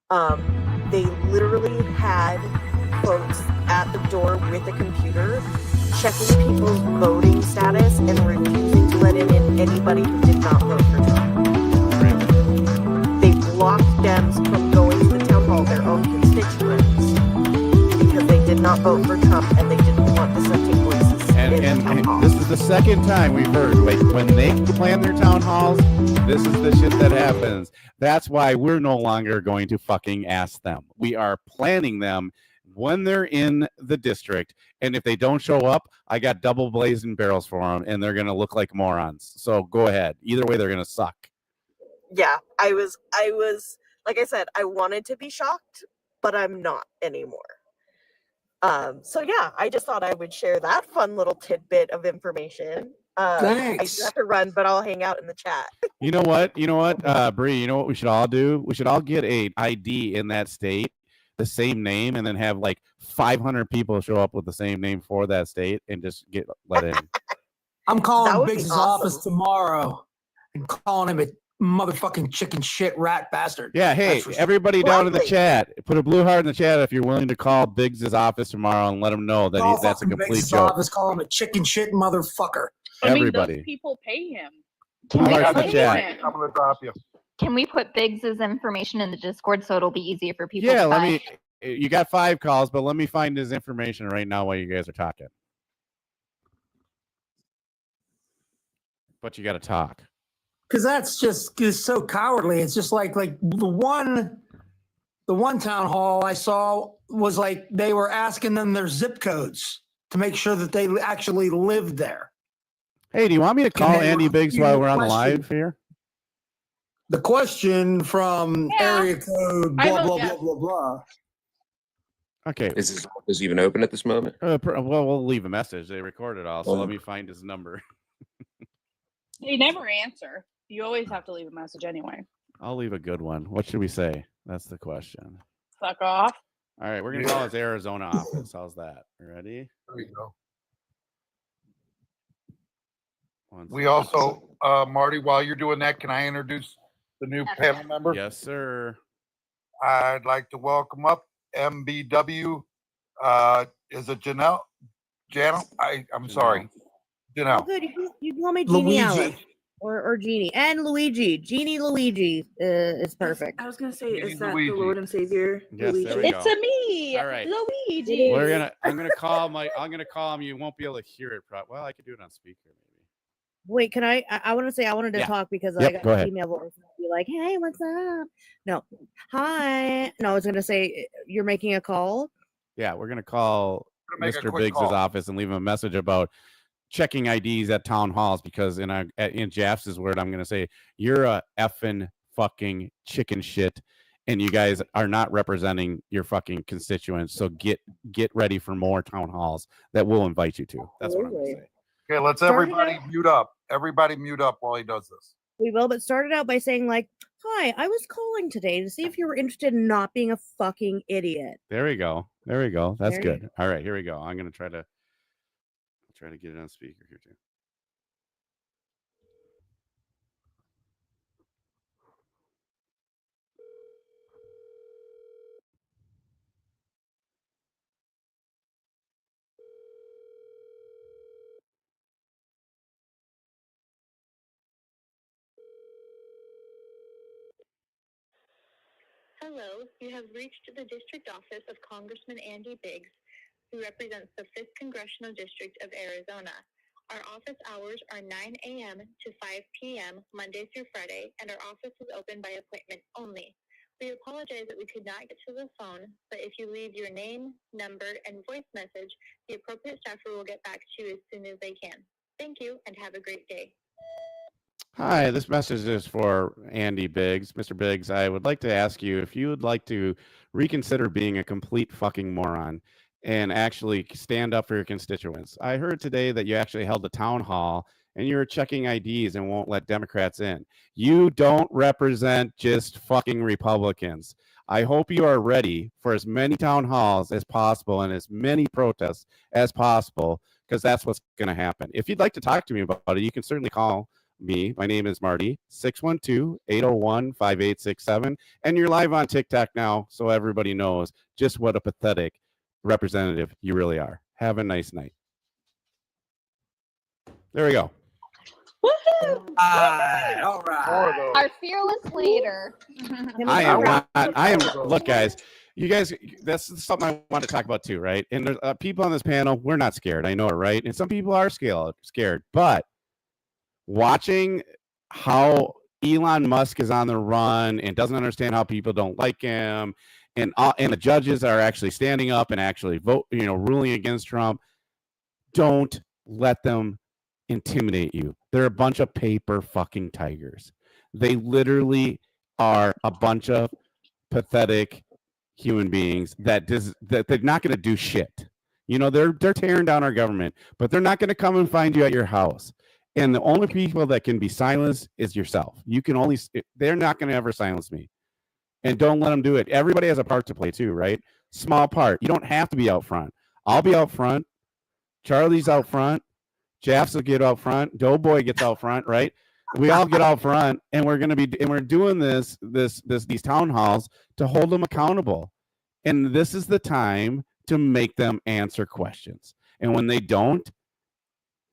They literally had folks at the door with a computer checking people's voting status and refusing to let in anybody who did not vote for Trump. They blocked Dems from going to the town hall, their own constituents, because they did not vote for Trump and they didn't want dissenting voices in the town hall. This is the second time we've heard, like, when they plan their town halls, this is the shit that happens. That's why we're no longer going to fucking ask them. We are planning them when they're in the district, and if they don't show up, I got double blazing barrels for them, and they're going to look like morons. So go ahead. Either way, they're going to suck. Yeah, I was, like I said, I wanted to be shocked, but I'm not anymore. So yeah, I just thought I would share that fun little tidbit of information. Thanks. I do have to run, but I'll hang out in the chat. You know what, Bree, you know what we should all do? We should all get a ID in that state, the same name, and then have like 500 people show up with the same name for that state and just get let in. I'm calling Biggs' office tomorrow and calling him a motherfucking chicken shit rat bastard. Yeah, hey, everybody down in the chat, put a blue heart in the chat if you're willing to call Biggs' office tomorrow and let him know that that's a complete Biggs' joke. office, call him a chicken shit motherfucker. Everybody. Those people pay him. Blue hearts in the chat. I'm gonna drop you. Can we put Biggs' information in the Discord so it'll be easier for people? Yeah, to let me. You got 5 calls, but let me find his information right now while you guys are talking. But you got to talk. Because that's just so cowardly. It's just like the one town hall I saw was like they were asking them their zip codes to make sure that they actually lived there. Hey, do you want me to call Andy Biggs while we're on the live here? The question from area code blah blah blah blah blah. Okay. Is his office even open at this moment? Well, we'll leave a message. They record it all, so let me find his number. They never answer. You always have to leave a message anyway. I'll leave a good one. What should we say? That's the question. Fuck off. All right, we're going to call his Arizona office. How's that? Ready? There you go. We also, Marty, while you're doing that, can I introduce the new panel member? Yes, sir. I'd like to welcome up MBW. Is it Janelle? I'm sorry. Janelle. Oh, good. You call me Jeannie Alice or Jeannie and Luigi. Jeannie Luigi is perfect. I was gonna say, is that the Lord and Savior? Yes, Luigi? there we It's go. a me, All right. Luigi. I'm gonna call him. You won't be able to hear it. Well, I could do it on speaker maybe. Wait, can I want to say I wanted to talk because I got an email voice and be like, hey, what's up? No, hi. No, I was gonna say you're making a call. Yeah, we're gonna call Mr. Biggs' office and leave him a message about checking IDs at town halls, because in Jaff's word, I'm going to say, you're a effing fucking chicken shit, and you guys are not representing your fucking constituents. So get ready for more town halls that we'll invite you to. That's what I'm going to say. Okay, let's everybody mute up. Everybody mute up while he does this. We will, but started out by saying like, hi, I was calling today to see if you were interested in not being a fucking idiot. There we go. That's good. All right, here we go. I'm going to try to get it on speaker here too. Hello, you have reached the district office of Congressman Andy Biggs, who represents the 5th Congressional District of Arizona. Our office hours are 9 a.m. to 5 p.m. Monday through Friday, and our office is open by appointment only. We apologize that we could not get to the phone, but if you leave your name, number, and voice message, the appropriate staffer will get back to you as soon as they can. Thank you, and have a great day. Hi, this message is for Andy Biggs. Mr. Biggs, I would like to ask you if you would like to reconsider being a complete fucking moron and actually stand up for your constituents. I heard today that you actually held a town hall and you're checking IDs and won't let Democrats in. You don't represent just fucking Republicans. I hope you are ready for as many town halls as possible and as many protests as possible, because that's what's going to happen. If you'd like to talk to me about it, you can certainly call me. My name is Marty, 612-801-5867. And you're live on TikTok now, so everybody knows just what a pathetic representative you really are. Have a nice night. There we go. Woohoo! All right. More of those. Our fearless leader. I am. Look, guys, you guys, that's something I want to talk about too, right? And there's people on this panel, we're not scared. I know it, right? And some people are scared, but watching how Elon Musk is on the run and doesn't understand how people don't like him, and the judges are actually standing up and actually ruling against Trump. Don't let them intimidate you. They're a bunch of paper fucking tigers. They literally are a bunch of pathetic human beings that they're not going to do shit. They're tearing down our government, but they're not going to come and find you at your house. And the only people that can be silenced is yourself. They're not going to ever silence me. And don't let them do it. Everybody has a part to play too, right? Small part. You don't have to be out front. I'll be out front. Charlie's out front. Jaffs will get out front. Doughboy gets out front, right? We all get out front, and we're doing these town halls to hold them accountable. And this is the time to make them answer questions. And when they don't,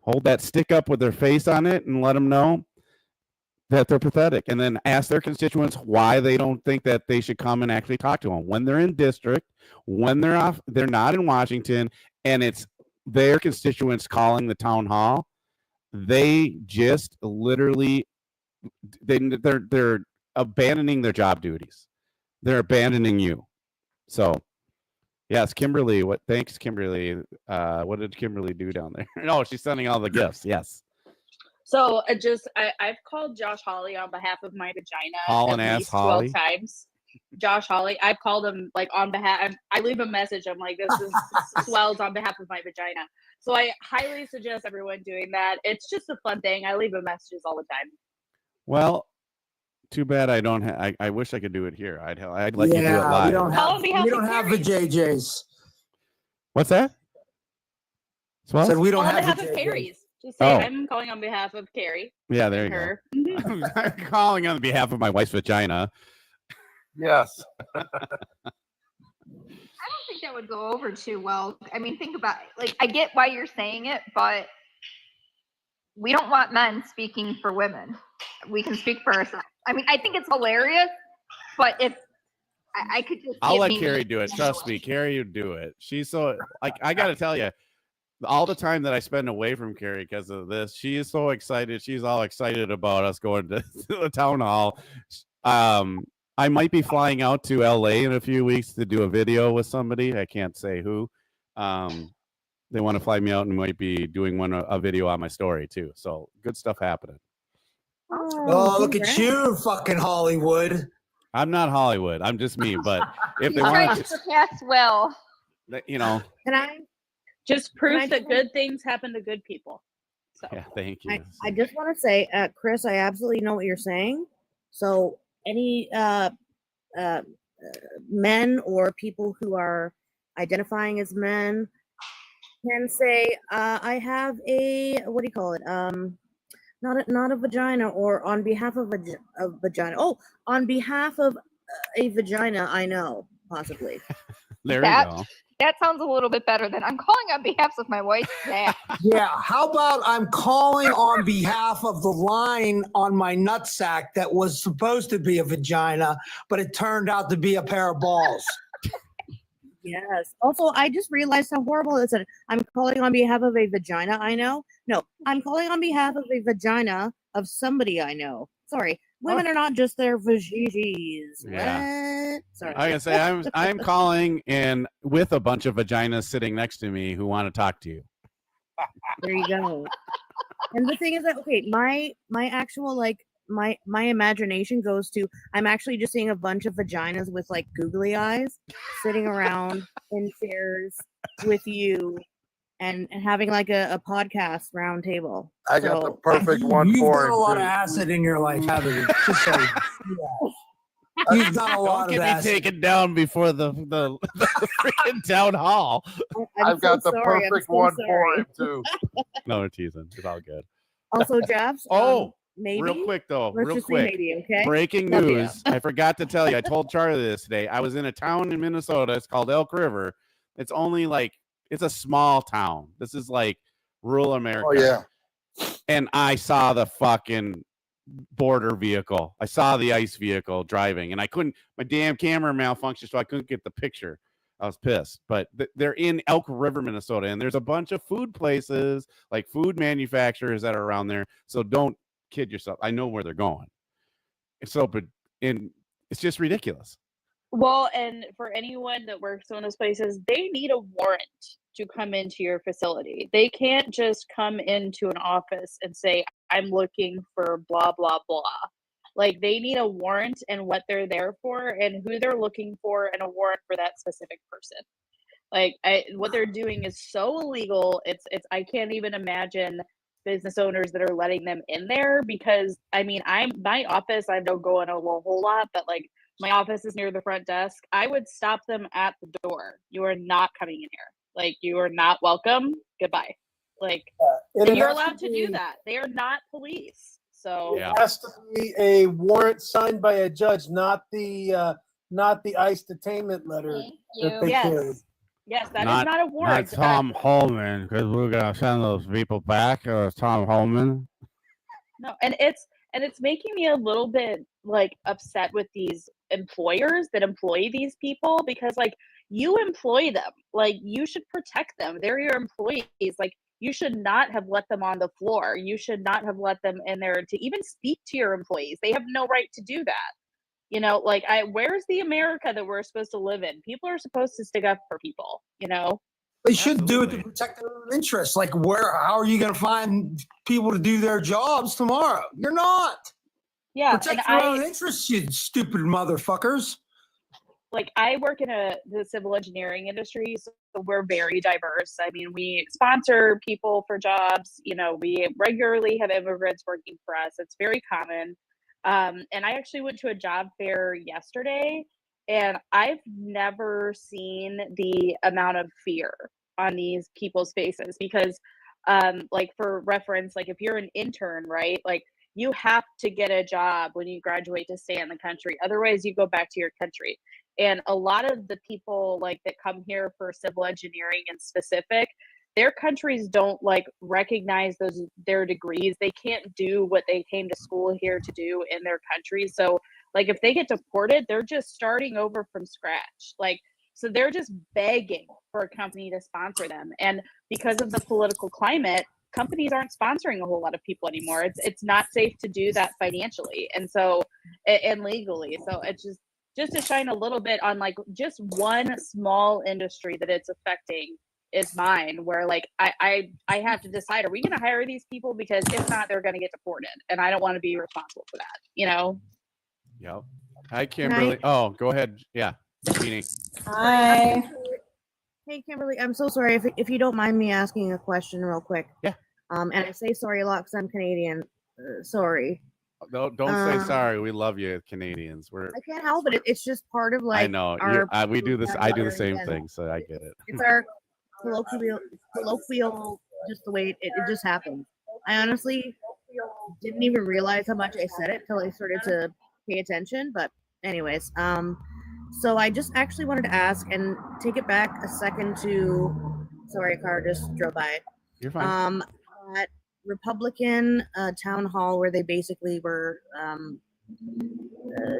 hold that stick up with their face on it and let them know that they're pathetic. And then ask their constituents why they don't think that they should come and actually talk to them when they're in district, when they're not in Washington, and it's their constituents calling the town hall. They just literally they're abandoning their job duties. They're abandoning you. So yes, Kimberly. Thanks, Kimberly. What did Kimberly do down there? No, she's sending all the gifts. Yes. So I've called Josh Hawley on behalf of my vagina Hauling at ass least Hawley. 12 times. Josh Hawley. I've called him like on behalf. I leave a message. I'm like, this is swells on behalf of my vagina. So I highly suggest everyone doing that. It's just a fun thing. I leave him messages all the time. Well, too bad I don't. I wish I could do it here. I'd let you do it live. We don't have the JJs. What's that? Swell? Said we don't On have behalf the of JJs. Carrie's. Just say I'm calling on behalf of Carrie. Yeah, there you Her. go. I'm calling on behalf of my wife's vagina. Yes. I don't think that would go over too well. I mean, think about it. Like, I get why you're saying it, but we don't want men speaking for women. We can speak for ourselves. I mean, I think it's hilarious, but if I could just, I'll let Carrie do it. Trust me, Carrie would do it. She's so I got to tell you, all the time that I spend away from Carrie because of this, she is so excited. She's all excited about us going to the town hall. I might be flying out to LA in a few weeks to do a video with somebody. I can't say who. They want to fly me out and might be doing a video on my story too. So good stuff happening. Oh, look at you, fucking Hollywood. I'm not Hollywood. I'm just me. But if they trying want to surpass Will. you know. Can I? Just proof that good things happen to good people. So Yeah, thank you. I just want to say, Chris, I absolutely know what you're saying. So any men or people who are identifying as men can say, I have a, what do you call it? Not a vagina, or on behalf of a vagina. Oh, on behalf of a vagina, I know, possibly. There you go. That sounds a little bit better than I'm calling on behalf of my wife's dad. Yeah, how about I'm calling on behalf of the line on my nutsack that was supposed to be a vagina, but it turned out to be a pair of balls. Yes. Also, I just realized how horrible it is. I'm calling on behalf of a vagina I know. No, I'm calling on behalf of a vagina of somebody I know. Sorry. Women are not just their vajigis. Yeah. What? Sorry. I can say I'm calling and with a bunch of vaginas sitting next to me who want to talk to you. There you go. And the thing is that, okay, my actual, like, my imagination goes to, I'm actually just seeing a bunch of vaginas with like googly eyes sitting around in chairs with you and having like a podcast round table. I got the perfect one You've for done him. a lot too. of acid in your life, haven't you? Just so you've done a lot Don't of get me acid. taken down before the freaking town hall. I've got the sorry, I'm perfect so one sorry. for him too. No, we're teasing. It's all good. Also, Jeffs. Oh, maybe. Real quick though, Let's real just quick. say maybe. Okay. Breaking Love you. news. I forgot to tell you. I told Charlie this today. I was in a town in Minnesota. It's called Elk River. It's only like, it's a small town. This is like rural America. Oh yeah. And I saw the fucking border vehicle. I saw the ICE vehicle driving, and I couldn't, my damn camera malfunctioned, so I couldn't get the picture. I was pissed. But they're in Elk River, Minnesota, and there's a bunch of food places, like food manufacturers that are around there. So don't kid yourself. I know where they're going. So, but it's just ridiculous. Well, and for anyone that works in those places, they need a warrant to come into your facility. They can't just come into an office and say, I'm looking for blah, blah, blah. Like, they need a warrant and what they're there for and who they're looking for and a warrant for that specific person. Like, what they're doing is so illegal. It's I can't even imagine business owners that are letting them in there, because I mean, my office, I don't go in a whole lot, but like my office is near the front desk. I would stop them at the door. You are not coming in here. Like, you are not welcome. Goodbye. Like, and you're allowed to do that. They are not police. So Yeah. It has to be a warrant signed by a judge, not the ICE detainment letter that they carry. Yes, that is not a warrant. Not Tom Holman, because we're gonna send those people back. Tom Holman. No, and it's making me a little bit like upset with these employers that employ these people, because like, you employ them, like, you should protect them. They're your employees. Like, you should not have let them on the floor. You should not have let them in there to even speak to your employees. They have no right to do that. You know, like, where's the America that we're supposed to live in? People are supposed to stick up for people, you know? They should do it to protect their own interests. Like, how are you going to find people to do their jobs tomorrow? You're not. Yeah. Protect your own interests, you stupid motherfuckers. Like, I work in the civil engineering industry, so we're very diverse. I mean, we sponsor people for jobs. You know, we regularly have immigrants working for us. It's very common. And I actually went to a job fair yesterday, and I've never seen the amount of fear on these people's faces, because, like, for reference, like, if you're an intern, right, like, you have to get a job when you graduate to stay in the country. Otherwise, you go back to your country. And a lot of the people like that come here for civil engineering in specific, their countries don't like recognize their degrees. They can't do what they came to school here to do in their country. So like, if they get deported, they're just starting over from scratch. Like, so they're just begging for a company to sponsor them. And because of the political climate, companies aren't sponsoring a whole lot of people anymore. It's not safe to do that financially and so and legally. So it's just to shine a little bit on like just one small industry that it's affecting is mine, where like I have to decide, are we going to hire these people? Because if not, they're going to get deported, and I don't want to be responsible for that, you know? Yep. Hi, Kimberly. Oh, go ahead. Yeah. Jeannie. Hi. Hey, Kimberly. I'm so sorry if you don't mind me asking a question real quick. Yeah. And I say sorry a lot because I'm Canadian. Sorry. Don't say sorry. We love you, Canadians. I can't help it. It's just part of like. I know. We do this. I do the same thing, so I get it. It's our colloquial, just the way it just happened. I honestly didn't even realize how much I said it till I started to pay attention. But anyways, so I just actually wanted to ask and take it back a second to. Sorry, a car just drove by. You're fine. At Republican town hall where they basically were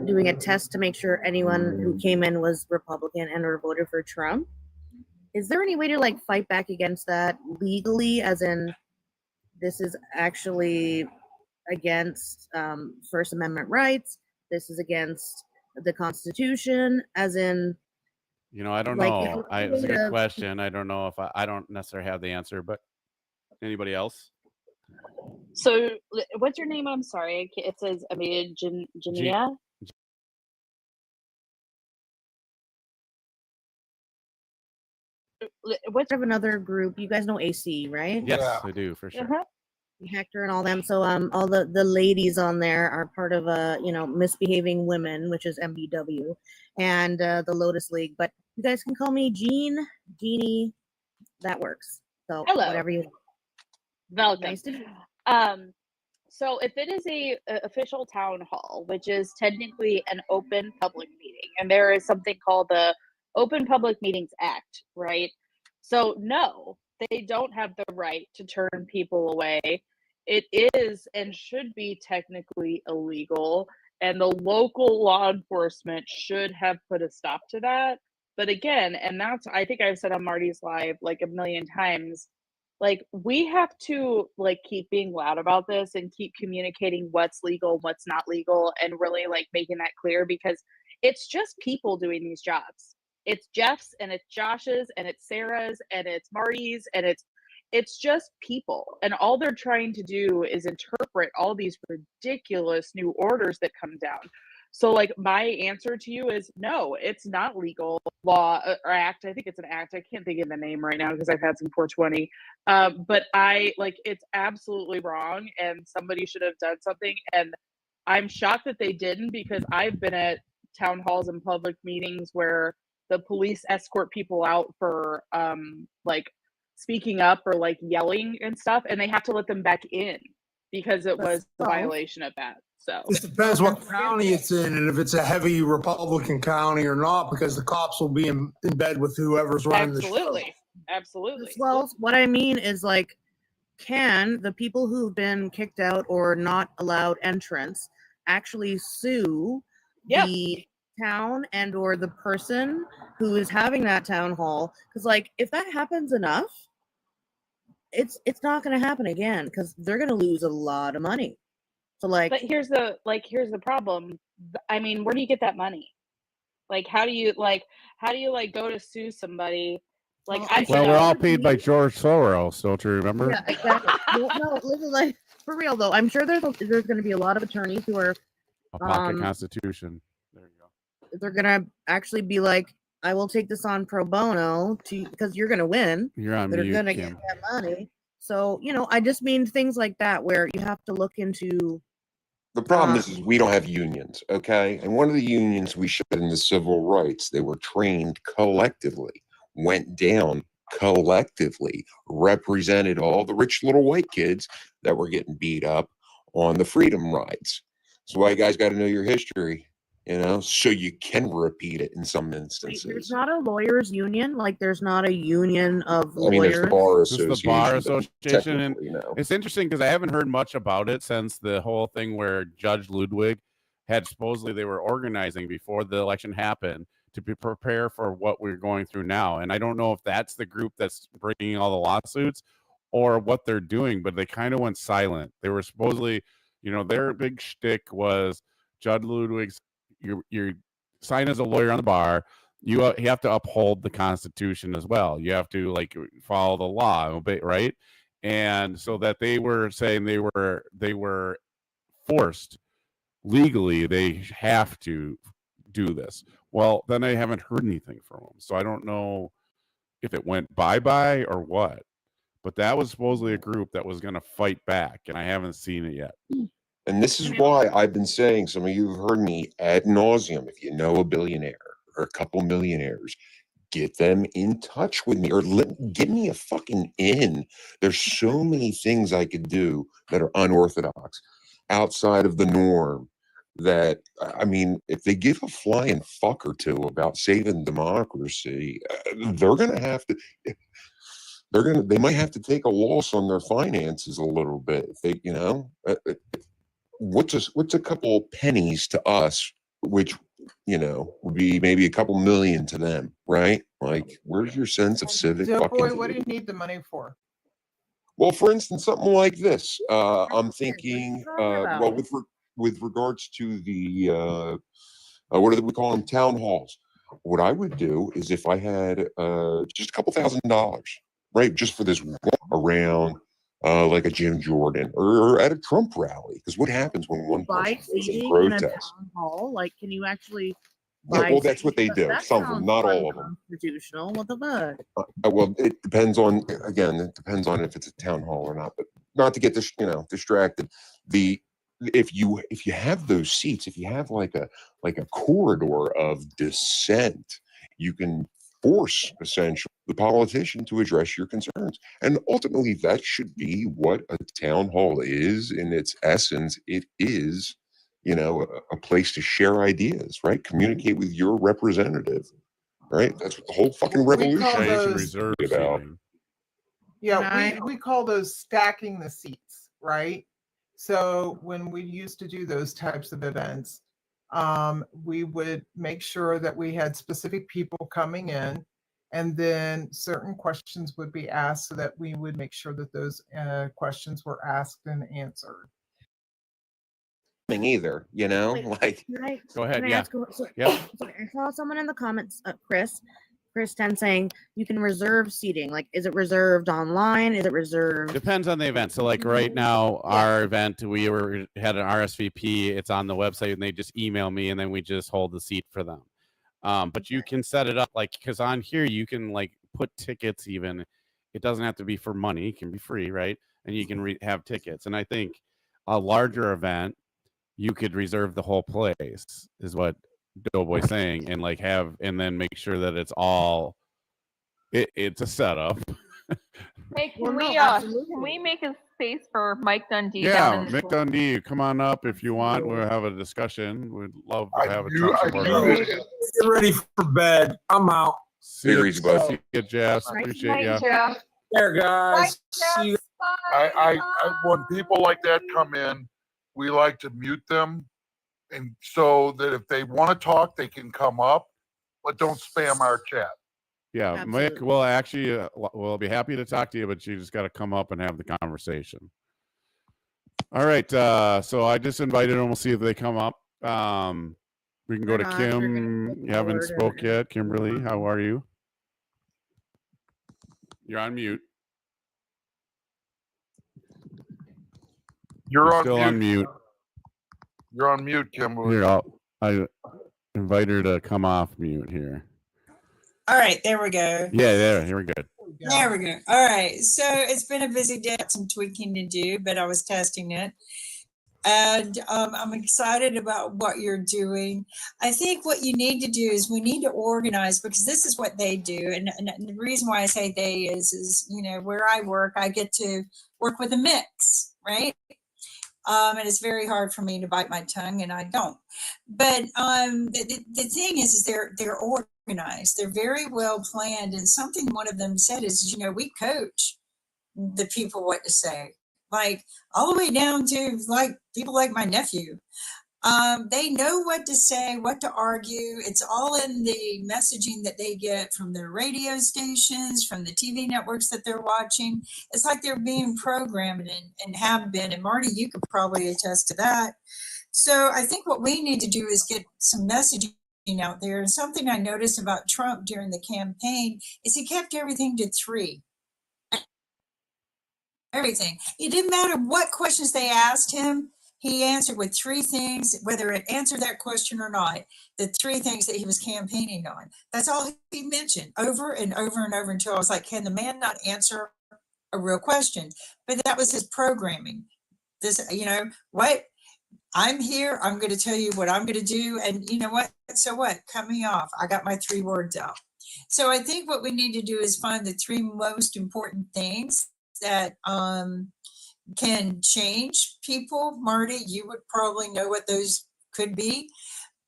doing a test to make sure anyone who came in was Republican and or voted for Trump. Is there any way to like fight back against that legally, as in this is actually against First Amendment rights? This is against the Constitution, as in. You know, I don't like, know. It's a good question. I don't know if I don't necessarily have the answer, but anybody else? So what's your name? I'm sorry. It says, I mean, Jania. What's of another group? You guys know AC, right? Yes, I do for sure. Hector and all them. So all the ladies on there are part of Misbehaving Women, which is MBW, and the Lotus League. But you guys can call me Jeannie. That works. So hello. Whatever you. Welcome. Nice to meet you. So if it is a official town hall, which is technically an open public meeting, and there is something called the Open Public Meetings Act, right? So no, they don't have the right to turn people away. It is and should be technically illegal, and the local law enforcement should have put a stop to that. But again, and that's, I think I've said on Marty's live like a million times, like we have to like keep being loud about this and keep communicating what's legal, what's not legal, and really like making that clear, because it's just people doing these jobs. It's Jeff's and it's Josh's and it's Sarah's and it's Marty's, and it's just people, and all they're trying to do is interpret all these ridiculous new orders that come down. So like my answer to you is no, it's not legal law or act. I think it's an act. I can't think of the name right now because I've had some 420. But I like, it's absolutely wrong, and somebody should have done something. And I'm shocked that they didn't, because I've been at town halls and public meetings where the police escort people out for like speaking up or like yelling and stuff, and they have to let them back in because it was a violation of that. So It depends what county it's in, and if it's a heavy Republican county or not, because the cops will be in bed with whoever's running the show. Absolutely. Well, what I mean is like, can the people who've been kicked out or not allowed entrance actually sue the town and or the person who is having that town hall? Because like, if that happens enough, it's not going to happen again, because they're going to lose a lot of money. So like, but here's the problem. I mean, where do you get that money? Like, how do you go to sue somebody? Like, well, we're all paid by George Soros, don't you remember? Yeah, exactly. Well, no, listen, like for real though, I'm sure there's going to be a lot of attorneys who are a pocket constitution. There you go. They're going to actually be like, I will take this on pro bono because you're going to win. You're on They're mute, going to Kim. get that money. So, I just mean things like that where you have to look into. The problem is we don't have unions, okay? And one of the unions we showed in the civil rights, they were trained collectively, went down collectively, represented all the rich little white kids that were getting beat up on the freedom rides. So why you guys got to know your history, so you can repeat it in some instances. There's not a lawyers union, like there's not a union of lawyers. I mean, there's the bar association. There's the bar association, and it's interesting because I haven't heard much about it since the whole thing where Judge Ludwig had supposedly they were organizing before the election happened to prepare for what we're going through now. And I don't know if that's the group that's bringing all the lawsuits or what they're doing, but they kind of went silent. They were supposedly, their big shtick was Judge Ludwig's. You're signed as a lawyer on the bar. You have to uphold the Constitution as well. You have to follow the law, obey, right? And so that they were saying they were forced legally. They have to do this. Well, then I haven't heard anything from them, so I don't know if it went bye-bye or what. But that was supposedly a group that was going to fight back, and I haven't seen it yet. And this is why I've been saying, some of you have heard me ad nauseum, if you know a billionaire or a couple millionaires, get them in touch with me or give me a fucking in. There's so many things I could do that are unorthodox, outside of the norm, that, I mean, if they give a flying fuck or two about saving democracy, they're going to have to... They might have to take a loss on their finances a little bit. If they, what's a couple pennies to us, which, would be maybe a couple million to them, right? Like, where's your sense of civic fucking... What do you need the money for? Well, for instance, something like this. I'm thinking, with regards to the, what do we call them? Town halls. What I would do is if I had just a couple $1,000, right, just for this walk around, like a Jim Jordan or at a Trump rally, because what happens when one person goes and protests? Town hall? Like, can you actually? Yeah, well, that's what they do. Some of them, not all of them. Constitutional. What the fuck? Well, it depends on. Again, it depends on if it's a town hall or not. But not to get this, distracted. If you have those seats, if you have like a corridor of dissent, you can force essentially the politician to address your concerns. And ultimately, that should be what a town hall is in its essence. It is, a place to share ideas, right? Communicate with your representative, right? That's what the whole fucking We call revolution those- is reserve about. seating. Yeah, we call those stacking the seats, right? So when we used to do those types of events, we would make sure that we had specific people coming in, and then certain questions would be asked so that we would make sure that those questions were asked and answered. Either, Wait, like. Go ahead. Can I Yeah. ask Yep. sorry, I saw someone in the comments, Chris 10 saying you can reserve seating. Like, is it reserved online? Is it reserved? Depends on the event. So like right now, our event, we had an RSVP. It's on the website, and they just email me, and then we just hold the seat for them. But you can set it up because on here you can like put tickets. Even it doesn't have to be for money; it can be free, right? And you can have tickets. And I think a larger event, you could reserve the whole place, is what Doughboy's saying, and and then make sure that it's all. It's a setup. Hey, Well, no, can absolutely. we make a space for Mike Dundee? Yeah, down in Mick Dundee, come on up if you want. We'll have a discussion. We'd love to have a Trump supporter. Get ready for bed. I'm out. See you, Easy, bud. see you, Jess. Appreciate you. Jeff. There, guys. See you. I when people like that come in, we like to mute them, and so that if they want to talk, they can come up, but don't spam our chat. Yeah, Mick will actually, we'll be happy to talk to you, but you just got to come up and have the conversation. All right, so I just invited them. We'll see if they come up. We can go to Kim. You haven't spoke yet. Kimberly, how are you? You're on mute. You're on still mute. on mute. You're on mute, Kimberly. Here, I invite her to come off mute here. All right, there we go. Yeah, there. Here we go. There we go. All right. So it's been a busy day, some tweaking to do, but I was testing it. And I'm excited about what you're doing. I think what you need to do is we need to organize, because this is what they do. And the reason why I say they is, where I work, I get to work with a mix, right? And it's very hard for me to bite my tongue, and I don't. But the thing is they're organized. They're very well planned. And something one of them said is, we coach the people what to say, like all the way down to like people like my nephew. They know what to say, what to argue. It's all in the messaging that they get from their radio stations, from the TV networks that they're watching. It's like they're being programmed and have been. And Marty, you could probably attest to that. So I think what we need to do is get some messaging out there. And something I noticed about Trump during the campaign is he kept everything to 3. Everything. It didn't matter what questions they asked him. He answered with 3 things, whether it answered that question or not, the 3 things that he was campaigning on. That's all he mentioned over and over and over until I was like, can the man not answer a real question? But that was his programming. This, what? I'm here. I'm going to tell you what I'm going to do. And you know what? So what? Cut me off. I got my 3 words out. So I think what we need to do is find the 3 most important things that can change people. Marty, you would probably know what those could be,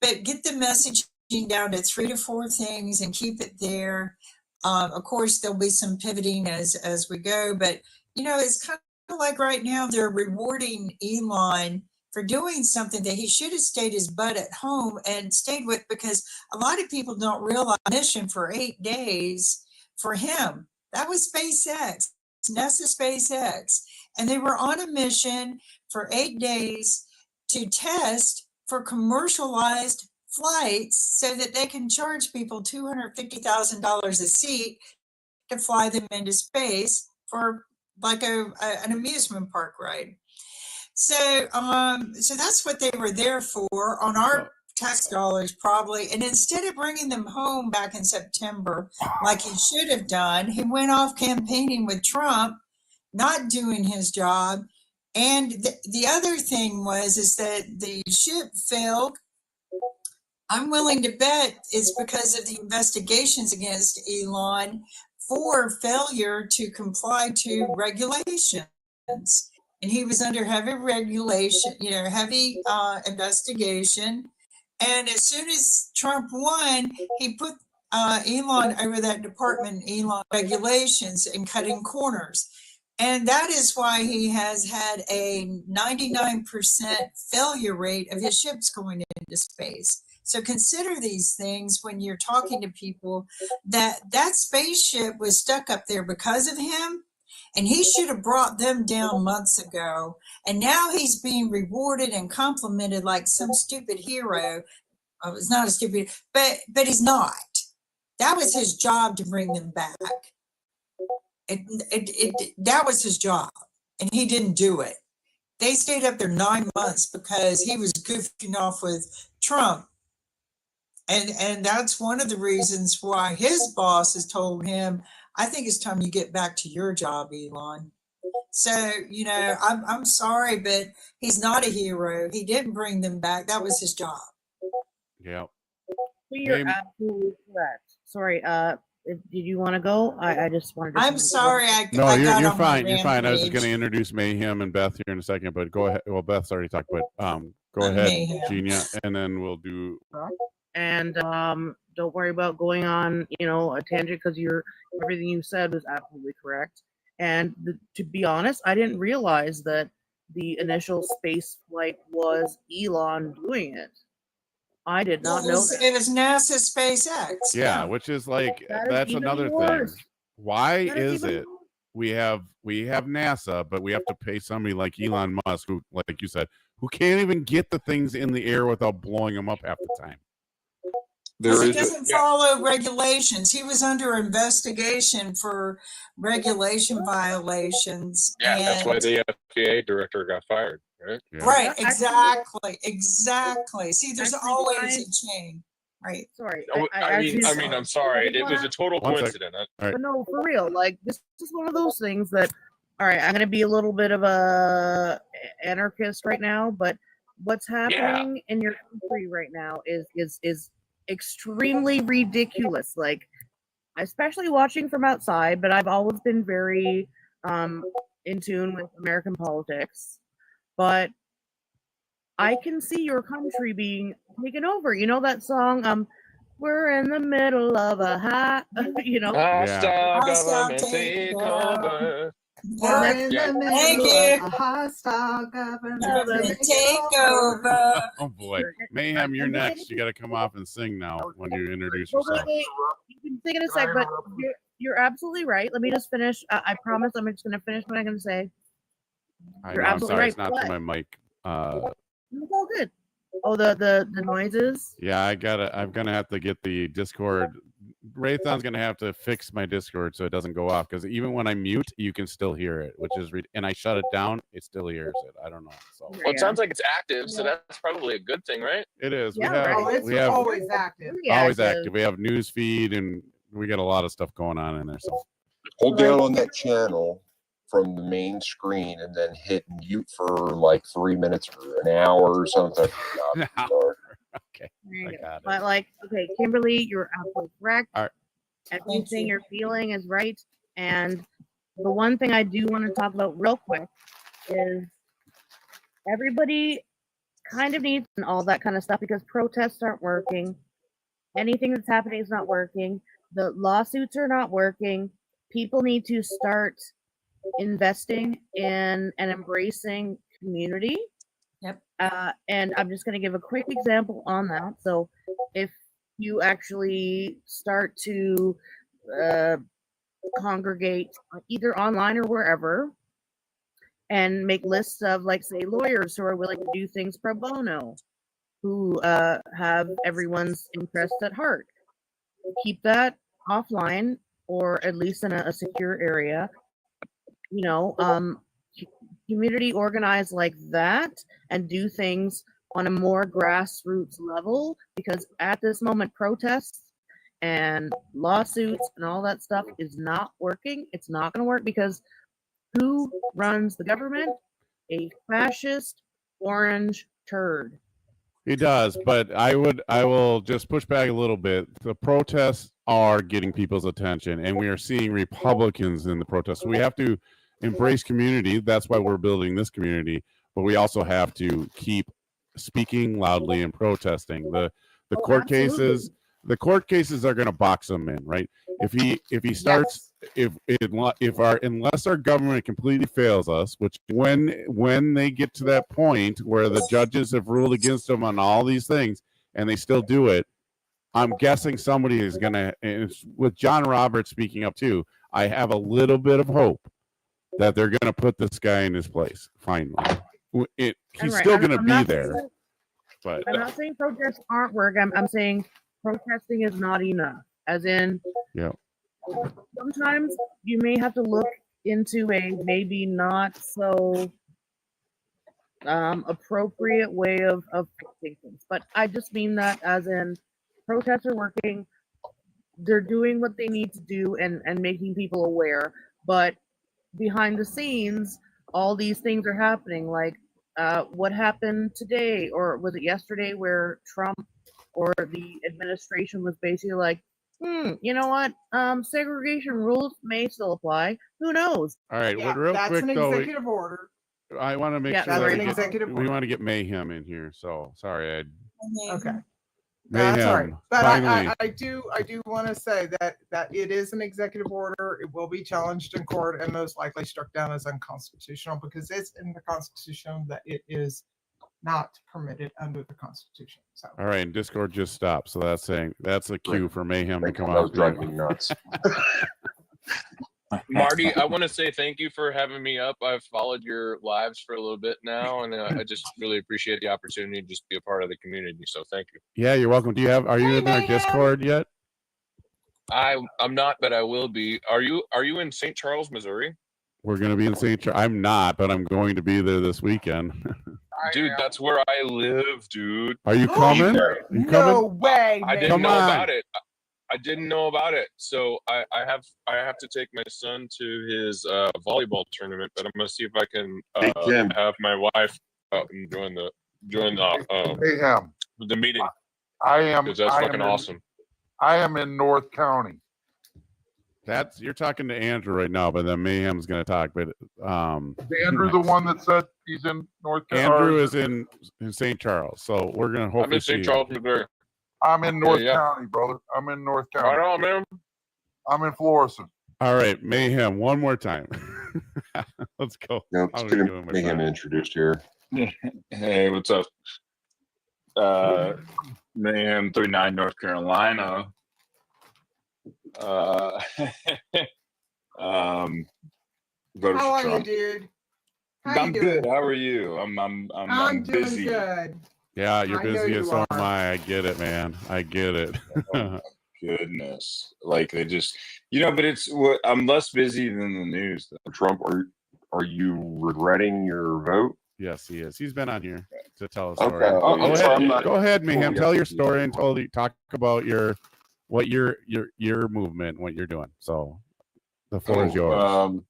but get the messaging down to 3 to 4 things and keep it there. Of course, there'll be some pivoting as we go, but it's kind of like right now they're rewarding Elon for doing something that he should have stayed his butt at home and stayed with, because a lot of people don't realize mission for 8 days for him. That was SpaceX, NASA SpaceX. And they were on a mission for 8 days to test for commercialized flights so that they can charge people $250,000 a seat to fly them into space for like an amusement park ride. So that's what they were there for on our tax dollars probably. And instead of bringing them home back in September, like he should have done, he went off campaigning with Trump, not doing his job. And the other thing is that the ship failed. I'm willing to bet it's because of the investigations against Elon for failure to comply to regulations. And he was under heavy regulation, heavy investigation. And as soon as Trump won, he put Elon over that department, Elon regulations, and cutting corners. And that is why he has had a 99% failure rate of his ships going into space. So consider these things when you're talking to people, that spaceship was stuck up there because of him, and he should have brought them down months ago. And now he's being rewarded and complimented like some stupid hero. Oh, it's not a stupid, but he's not. That was his job to bring them back. That was his job, and he didn't do it. They stayed up there 9 months because he was goofing off with Trump. And that's one of the reasons why his boss has told him, I think it's time you get back to your job, Elon. So, I'm sorry, but he's not a hero. He didn't bring them back. That was his job. Yeah. You're absolutely correct. Sorry, did you want to go? I just wanted to. I'm sorry. No, you're fine. You're fine. I was just going to introduce Mayhem and Beth here in a second, but go ahead. Well, Beth's already talked, but go ahead, Genia, and then we'll do. And don't worry about going on, a tangent, because everything you said was absolutely correct. And to be honest, I didn't realize that the initial space flight was Elon doing it. I did not know that. It was NASA SpaceX. Yeah, which is like that's another thing. Why is it we have NASA, but we have to pay somebody like Elon Musk, who, like you said, who can't even get the things in the air without blowing them up half the time? Because he doesn't follow regulations. He was under investigation for regulation violations. Yeah, that's why the FAA director got fired, right? Yeah. Right, exactly. See, there's always a chain. Right. Sorry. I'm sorry. It was a total coincidence. Right. But no, for real. Like, this is one of those things that, all right, I'm going to be a little bit of a anarchist right now, but what's happening in your country right now is extremely ridiculous. Like, especially watching from outside, but I've always been very in tune with American politics. But I can see your country being taken over. You know that song, we're in the middle of a hostile government takeover. We're in the middle of a hostile government takeover. Oh boy, Mayhem, you're next. You got to come off and sing now when you introduce yourself. You can sing in a sec, but you're absolutely right. Let me just finish. I promise I'm just going to finish what I'm going to say. I'm sorry, right, it's not to my mic. It's all good. Oh, the noises. Yeah, I'm gonna have to get the Discord. Raython's gonna have to fix my Discord so it doesn't go off, because even when I mute, you can still hear it, which is and I shut it down, it still hears it. I don't know. So well, it sounds like it's active, so that's probably a good thing, right? It is. Yeah, we have always active. Always active. We have news feed, and we got a lot of stuff going on in there. So hold down on that channel from the main screen and then hit mute for like 3 minutes or an hour or something. Okay. But okay, Kimberly, you're absolutely correct. All right. Everything you're feeling is right. And the one thing I do want to talk about real quick is everybody kind of needs and all that kind of stuff, because protests aren't working. Anything that's happening is not working. The lawsuits are not working. People need to start investing in and embracing community. Yep. And I'm just going to give a quick example on that. So if you actually start to congregate either online or wherever and make lists of, like, say, lawyers who are willing to do things pro bono, who have everyone's interests at heart, keep that offline, or at least in a secure area. Community organize like that and do things on a more grassroots level, because at this moment, protests and lawsuits and all that stuff is not working. It's not going to work, because who runs the government? A fascist orange turd. He does, but I will just push back a little bit. The protests are getting people's attention, and we are seeing Republicans in the protests. So we have to embrace community. That's why we're building this community. But we also have to keep speaking loudly and protesting. The court cases, the court cases are going to box him in, right? If he starts, unless our government completely fails us, which when they get to that point where the judges have ruled against him on all these things and they still do it, I'm guessing somebody is going to, with John Roberts speaking up too, I have a little bit of hope that they're going to put this guy in his place finally. He's still going to be there. But I'm not saying protests aren't work. I'm saying protesting is not enough. As in, yeah. Sometimes you may have to look into a maybe not so appropriate way of fixing things. But I just mean that as in protests are working. They're doing what they need to do and making people aware. But behind the scenes, all these things are happening. Like what happened today, or was it yesterday, where Trump or the administration was basically like, you know what? Segregation rules may still apply. Who knows? All right, Yeah, real that's quick an though, executive order. I want to make Yeah, sure that's that an we, executive we order. want to get Mayhem in here. So sorry, Ed. Okay. Mayhem. That's all right. But finally. I do want to say that it is an executive order. It will be challenged in court and most likely struck down as unconstitutional because it's in the Constitution that it is not permitted under the Constitution. So All right, and Discord just stopped, so that's saying that's a cue for Mayhem to come That was out. driving me nuts. Marty, I want to say thank you for having me up. I've followed your lives for a little bit now, and I just really appreciate the opportunity to just be a part of the community. So thank you. Yeah, you're welcome. Are you in our Discord yet? I'm not, but I will be. Are you in St. Charles, Missouri? We're going to be in St. Charles. I'm not, but I'm going to be there this weekend. Dude, that's where I live, dude. Are you coming? Are you no coming? way. I man. didn't know about it. I didn't know about it, so I have to take my son to his volleyball tournament. But I'm gonna see if I can have my wife and join the Mayhem. the meeting. I am. Because that's I fucking am awesome. I am in North County. You're talking to Andrew right now, but then Mayhem's going to talk. But Is Andrew the one that said he's in North County? Andrew is in St. Charles, so we're going to hopefully I'm in St. Charles, Missouri. I'm in North County, brother. I'm in North County. Right on, man. I'm in Florissant. All right, Mayhem, one more time. Let's go. No, I'm let's gonna get give him a Mayhem try. introduced here. Hey, what's up? Mayhem 39, North Carolina. Voted How for are you, Trump. dude? How I'm you good. doing? How are you? I'm doing busy. good. Yeah, you're I know busy you as so am are. I. I get it, man. I get it. Goodness, like they just, but it's what I'm less busy than the news. Though. Trump, are you regretting your vote? Yes, he is. He's been on here to tell us. Okay. Story. I'm sorry, I'm not- Go ahead, Mayhem. Yeah. Tell your story and talk about your movement, what you're doing. So the floor is yours.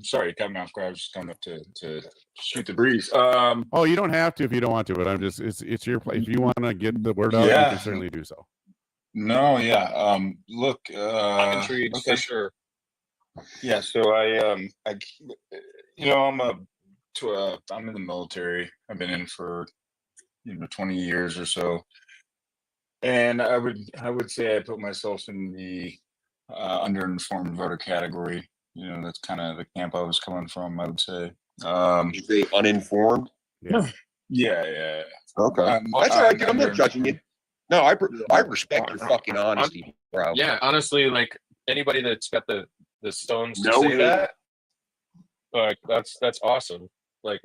Sorry, cut me off guard. I was just coming up to shoot the breeze. Oh, you don't have to if you don't want to, but I'm just it's your place. If you want to get the word out, you can certainly do so. No, yeah. Look, I'm intrigued okay. for sure. Yeah, so I'm I'm in the military. I've been in for 20 years or so, and I would say I put myself in the underinformed voter category. That's kind of the camp I was coming from. I would say. You say uninformed? Yeah. Okay. That's all right. I'm not judging you. No, I respect your fucking honesty, bro. Yeah, honestly, like anybody that's got the stones to No say hate. that, like that's awesome. Like,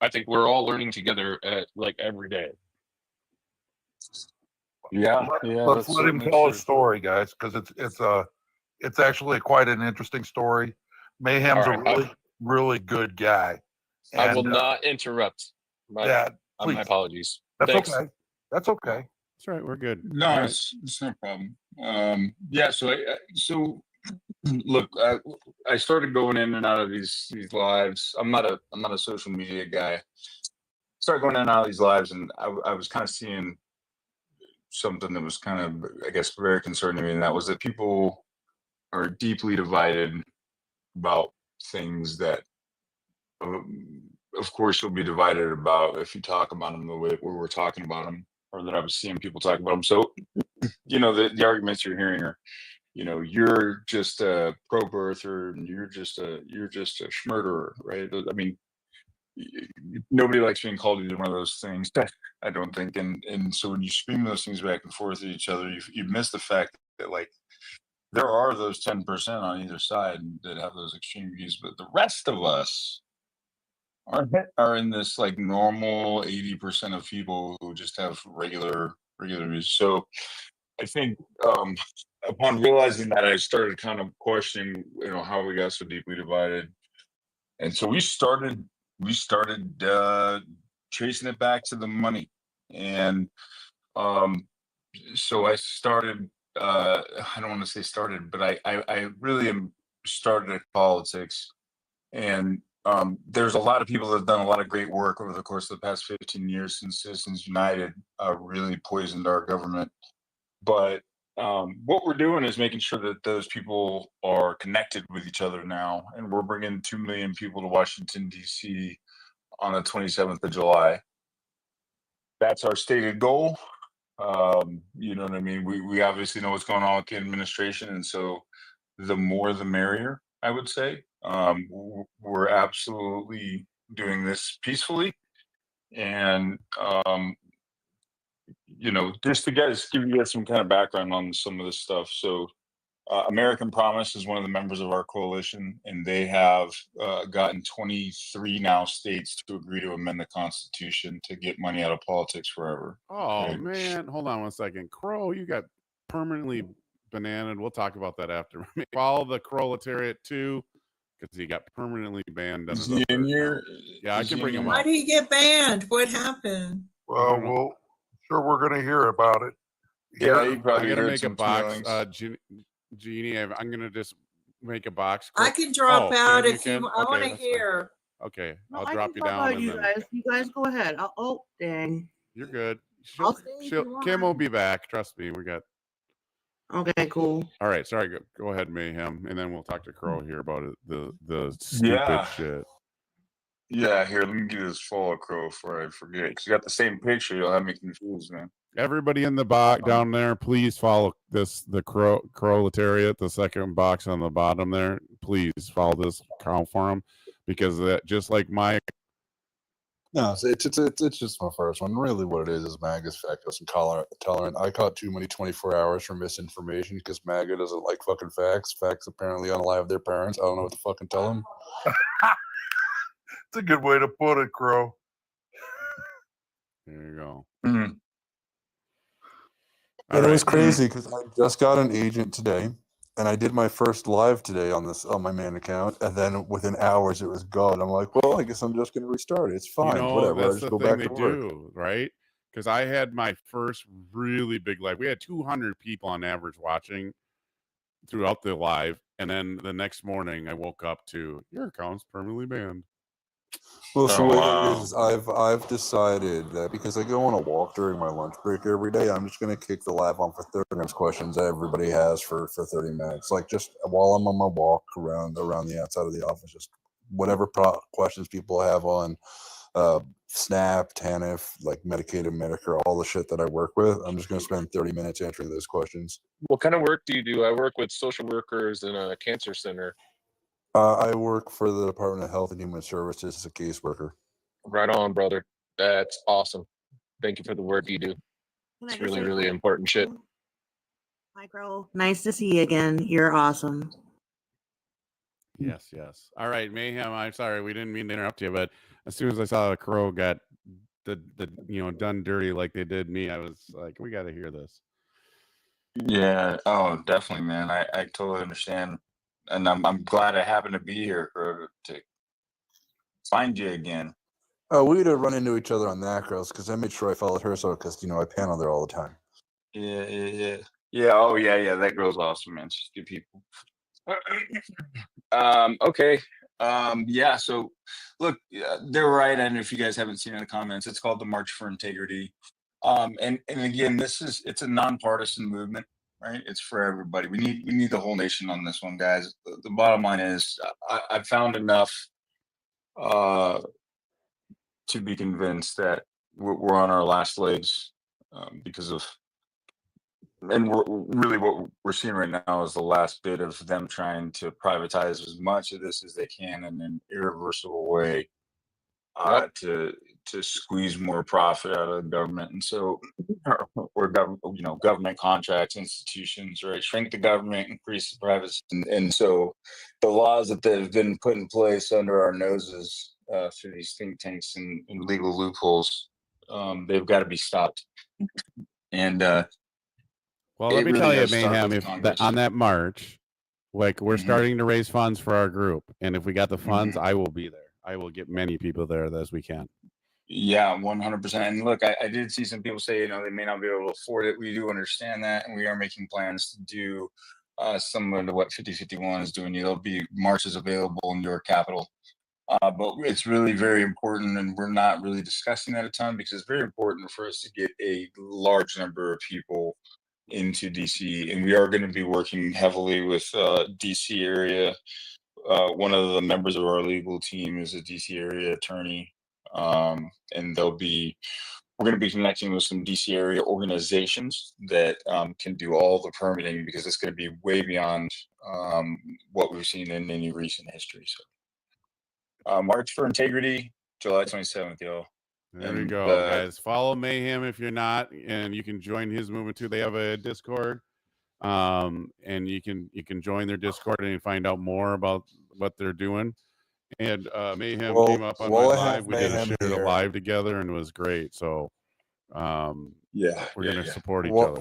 I think we're all learning together at like every day. Yeah. Let's let him tell his story, guys, because it's actually quite an interesting story. Mayhem's All right, a really good guy. I will And, not interrupt. My please. apologies. That's Thanks. okay. That's okay. That's right. We're good. No, All right. it's no problem. Yeah. So look, I started going in and out of these lives. I'm not a social media guy. started going in and out of these lives, and I was kind of seeing something that was kind of, I guess, very concerning to me, and that was that people are deeply divided about things that, of course, you'll be divided about if you talk about them the way that we're talking about them, or that I was seeing people talk about them. So, the arguments you're hearing are, you're just a pro-birther, and you're just a schmurderer, right? I mean, nobody likes being called either one of those things, I don't think. And so when you scream those things back and forth at each other, you miss the fact that, like, there are those 10% on either side that have those extreme views, but the rest of us are in this like normal 80% of people who just have regular views. So I think upon realizing that, I started kind of questioning, how we got so deeply divided. And so we started tracing it back to the money. And so I started, I don't want to say started, but I really started at politics. And there's a lot of people that have done a lot of great work over the course of the past 15 years since Citizens United really poisoned our government. But what we're doing is making sure that those people are connected with each other now. And we're bringing 2 million people to Washington, D.C. on the 27th of July. That's our stated goal. You know what I mean? We obviously know what's going on with the administration. And so the more the merrier, I would say. We're absolutely doing this peacefully. And, just to give you guys some kind of background on some of this stuff. So American Promise is one of the members of our coalition, and they have gotten 23 now states to agree to amend the Constitution to get money out of politics forever. Oh, right? man. Hold on one second. Crow, you got permanently bananaed. We'll talk about that after. Follow the proletariat too, because he got permanently banned. Is he in here? Yeah, I Is can he bring in him here? Why up. did he get banned? What happened? Well, sure, we're going to hear about it. Yeah, I'm he probably gonna heard make a some box. feelings. Jeannie, I'm gonna just make a box. I can drop out if can? you. I Okay, want to that's fine. hear. Okay, No, I'll I drop can you talk down. about And you then guys. You guys go ahead. Oh, dang. you're good. I'll stay if you Kim will want. be back. Trust me. We got. Okay, cool. All right, sorry. Go ahead, Mayhem, and then we'll talk to Crow here about it. The stupid shit. Yeah, here, let me get this follow Crow before I forget. Because you got the same picture, you'll have me confused, man. Everybody in the box down there, please follow the proletariat, the second box on the bottom there. Please follow this account for him, because that, just like my. No, it's just my first one. Really, what it is MAGA's factless and tolerant. I caught too many 24 hours for misinformation because MAGA doesn't like fucking facts. Facts apparently unalive their parents. I don't know what to fucking tell them. It's a good way to put it, Crow. There you go. Mm-hmm. And it was crazy because I just got an agent today, and I did my first live today on my main account, and then within hours it was gone. I'm like, well, I guess I'm just gonna restart it. It's fine, whatever. I That's just the go thing back they to work. do, right? Because I had my first really big live. We had 200 people on average watching throughout the live, and then the next morning I woke up to your account's permanently banned. Well, so what it is I've decided that because I go on a walk during my lunch break every day, I'm just going to kick the live on for 30 minutes questions that everybody has for 30 minutes. Like just while I'm on my walk around the outside of the office, just whatever questions people have on SNAP, TANF, like Medicaid and Medicare, all the shit that I work with. I'm just going to spend 30 minutes answering those questions. What kind of work do you do? I work with social workers in a cancer center. I work for the Department of Health and Human Services as a caseworker. Right on, brother. That's awesome. Thank you for the work you do. It's really, really important shit. Hi, Crow. Nice to see you again. You're awesome. Yes. All right, Mayhem. I'm sorry, we didn't mean to interrupt you, but as soon as I saw the Crow got the done dirty like they did me, I was like, we got to hear this. Yeah. Oh, definitely, man. I totally understand, and I'm glad I happened to be here to find you again. Oh, we'd have run into each other on that, girls, because I made sure I followed her, so because I panel there all the time. Yeah. Oh, yeah. That girl's awesome, man. She's good people. Okay. Yeah. So, look, they're right. And if you guys haven't seen in the comments, it's called the March for Integrity. And again, it's a nonpartisan movement, right? It's for everybody. We need the whole nation on this one, guys. The bottom line is, I've found enough to be convinced that we're on our last legs because of. And really what we're seeing right now is the last bit of them trying to privatize as much of this as they can in an irreversible way to squeeze more profit out of the government. And so, or government contracts, institutions, right? Shrink the government, increase the privacy. And so the laws that have been put in place under our noses through these think tanks and legal loopholes, they've got to be stopped. And well, let me tell you, Mayhem, Congress. on that march, like we're starting to raise funds for our group, and if we got the funds, I will be there. I will get many people there as we can. Yeah, 100%. And look, I did see some people say, they may not be able to afford it. We do understand that, and we are making plans to do similar to what 5051 is doing. There'll be marches available in your capital. But it's really very important, and we're not really discussing that a ton because it's very important for us to get a large number of people into DC, and we are going to be working heavily with DC area. One of the members of our legal team is a DC area attorney, and we're going to be connecting with some DC area organizations that can do all the permitting because it's going to be way beyond what we've seen in any recent history. So, March for Integrity, July 27th, y'all. There we go, guys. Follow Mayhem if you're not, and you can join his movement too. They have a Discord, and you can join their Discord and find out more about what they're doing. And Mayhem came up on my live. We did a live together, and it was great. So, we're gonna support each other.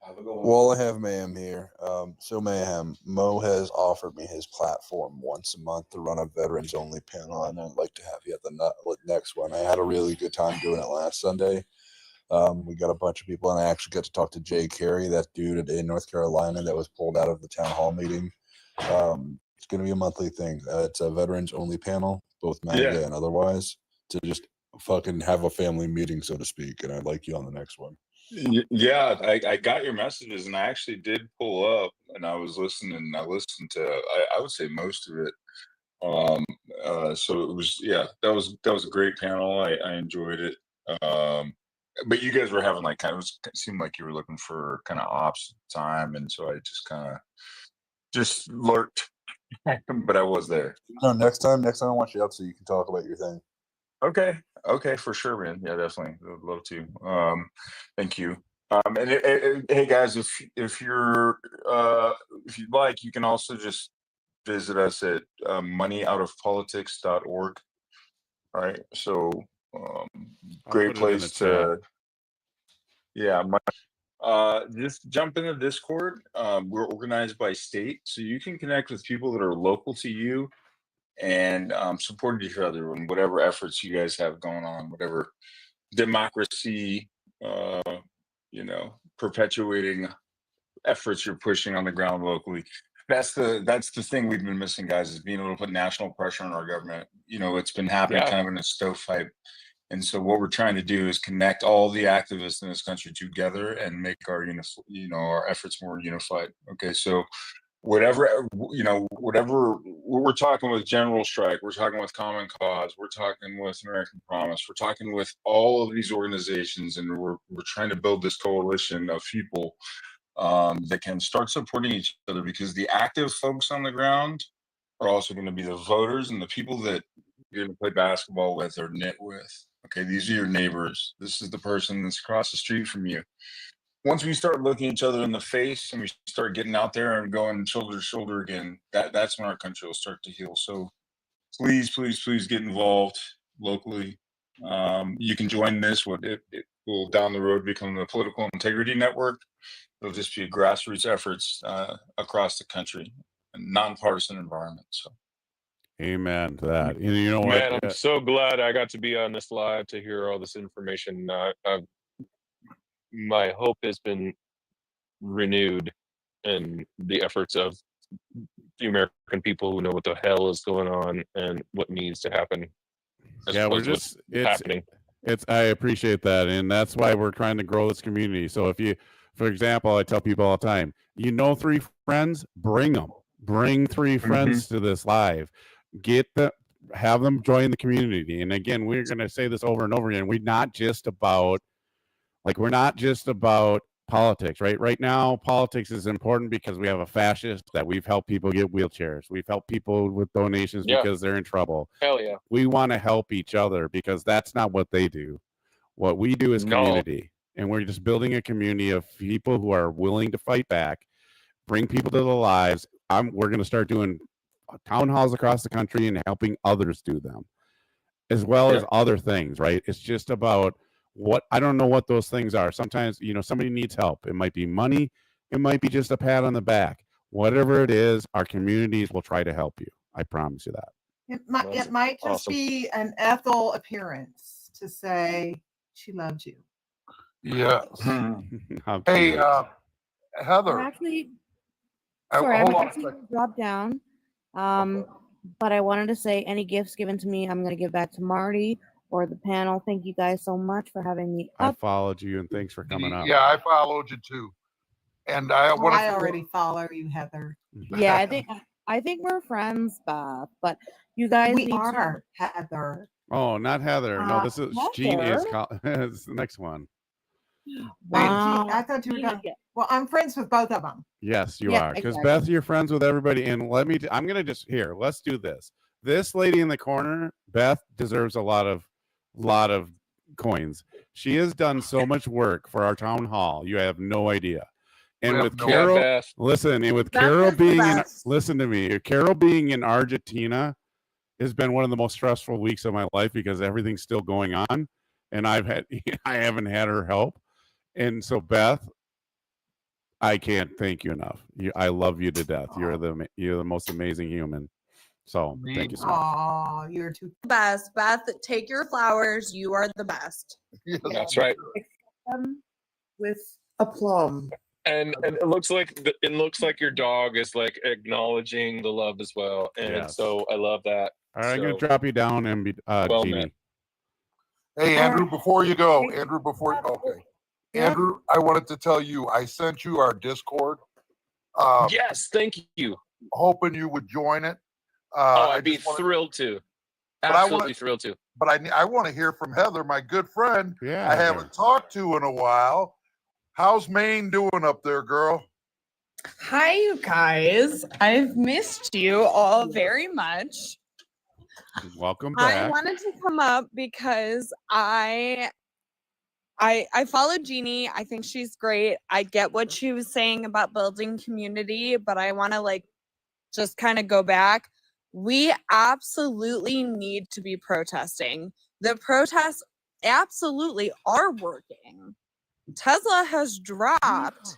While I have Mayhem here, so Mayhem, Mo has offered me his platform once a month to run a veterans only panel, and I'd like to have you at the next one. I had a really good time doing it last Sunday. We got a bunch of people, and I actually got to talk to Jay Carey, that dude in North Carolina that was pulled out of the town hall meeting. It's going to be a monthly thing. It's a veterans only panel, both MAGA and otherwise, to just fucking have a family meeting, so to speak. And I'd like you on the next one. Yeah, I got your messages, and I actually did pull up, and I was listening. I listened to, I would say most of it. So it was, that was a great panel. I enjoyed it. But you guys were having it seemed like you were looking for kind of ops at the time, and so I just lurked, but I was there. No, next time I want you up so you can talk about your thing. Okay, for sure, man. Yeah, definitely. I would love to. Thank you. And hey guys, if you'd like, you can also just visit us at moneyoutofpolitics.org. All right. So great place to just jump into Discord. We're organized by state, so you can connect with people that are local to you and support each other in whatever efforts you guys have going on, whatever democracy, perpetuating efforts you're pushing on the ground locally. That's the thing we've been missing, guys, is being able to put national pressure on our government. It's been happening kind of in a stovepipe. And so what we're trying to do is connect all the activists in this country together and make our efforts more unified. Okay, so whatever we're talking with General Strike, we're talking with Common Cause, we're talking with American Promise, we're talking with all of these organizations, and we're trying to build this coalition of people that can start supporting each other, because the active folks on the ground are also going to be the voters and the people that you're going to play basketball with or knit with. Okay, these are your neighbors. This is the person that's across the street from you. Once we start looking each other in the face and we start getting out there and going shoulder to shoulder again, that's when our country will start to heal. So please get involved locally. You can join this. It will down the road become the Political Integrity Network. It'll just be grassroots efforts across the country, a nonpartisan environment. So. Amen to that. You know what? Man, I'm so glad I got to be on this live to hear all this information. My hope has been renewed in the efforts of the American people who know what the hell is going on and what needs to happen. Yeah, we're just happening. I appreciate that, and that's why we're trying to grow this community. So if you, for example, I tell people all the time, you know, 3 friends, bring them, bring 3 friends to this live, have them join the community. And again, we're going to say this over and over again. We're not just about politics, right? Right now, politics is important because we have a fascist that we've helped people get wheelchairs. We've helped people with donations because they're in trouble. Hell yeah. We want to help each other because that's not what they do. What we do is community. And we're just building a community of people who are willing to fight back, bring people to the lives. We're going to start doing town halls across the country and helping others do them, as well as other things, right? It's just about I don't know what those things are. Sometimes, you know, somebody needs help. It might be money. It might be just a pat on the back. Whatever it is, our communities will try to help you. I promise you that. It might just be an Ethel appearance to say she loved you. Yeah. Hey, I'm Heather. actually sorry, hold I'm on a actually second. gonna drop down. But I wanted to say any gifts given to me, I'm gonna give back to Marty or the panel. Thank you guys so much for having me I up. followed you, and thanks for coming up. Yeah, I followed you too. And I already follow you, Heather. Yeah, I think we're friends, Bob. But you guys We need are, Heather. Oh, not Heather. No, this is Jean is it's the next one. Wow. I thought you were done. Well, I'm friends with both of them. Yes, you Yeah, are. Because exactly. Beth, you're friends with everybody. And I'm going to just, let's do this. This lady in the corner, Beth, deserves a lot of coins. She has done so much work for our town hall. You have no idea. And with Carol, listen, and with Carol being listen to me, Carol being in Argentina has been one of the most stressful weeks of my life because everything's still going on. And I haven't had her help. And so Beth, I can't thank you enough. I love you to death. You're the most amazing human. So thank you so much. Oh, you're too best. Beth, take your flowers. You are the best. That's right. With aplomb. And it looks like your dog is like acknowledging the love as well. And so I love that. All right, I'm gonna drop you down and be Jeannie. Hey, Andrew, before you go, Andrew, I wanted to tell you, I sent you our Discord. Yes, thank you. Hoping you would join it. I'd be thrilled to. Absolutely thrilled to. But I want to hear from Heather, my good friend. Yeah, I haven't talked to in a while. How's Maine doing up there, girl? Hi, you guys. I've missed you all very much. Welcome back. I wanted to come up because I followed Jeannie. I think she's great. I get what she was saying about building community, but I want to just kind of go back. We absolutely need to be protesting. The protests absolutely are working. Tesla has dropped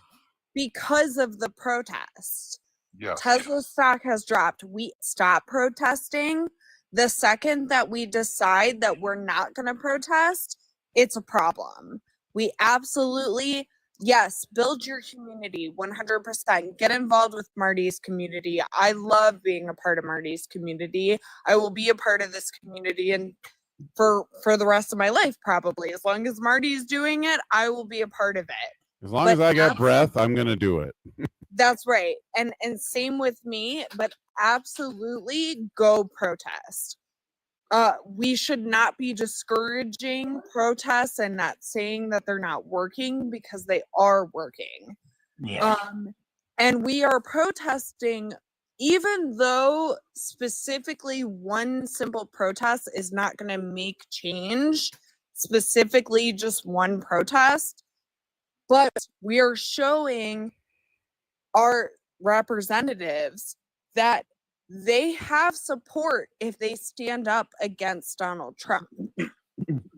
because of the protest. Yes. Tesla stock has dropped. We stop protesting. The second that we decide that we're not going to protest, it's a problem. We absolutely, yes, build your community 100%. Get involved with Marty's community. I love being a part of Marty's community. I will be a part of this community and for the rest of my life, probably. As long as Marty's doing it, I will be a part of it. As long as I got breath, I'm gonna do it. That's right. And same with me, but absolutely go protest. We should not be discouraging protests and not saying that they're not working because they are working. Yeah. And we are protesting even though specifically one simple protest is not going to make change, specifically just one protest, but we are showing our representatives that they have support if they stand up against Donald Trump.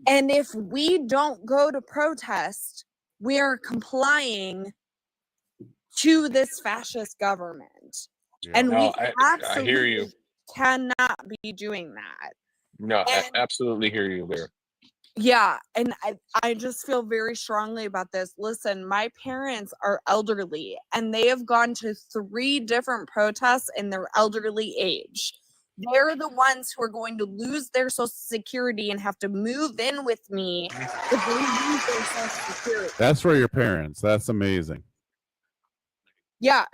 And if we don't go to protest, we are complying to this fascist government. Yeah. And we I absolutely hear you. cannot be doing that. No, I absolutely hear you there. Yeah, and I just feel very strongly about this. Listen, my parents are elderly and they have gone to 3 different protests in their elderly age. They're the ones who are going to lose their Social Security and have to move in with me if they lose their Social Security. That's for your parents. That's amazing. Yeah.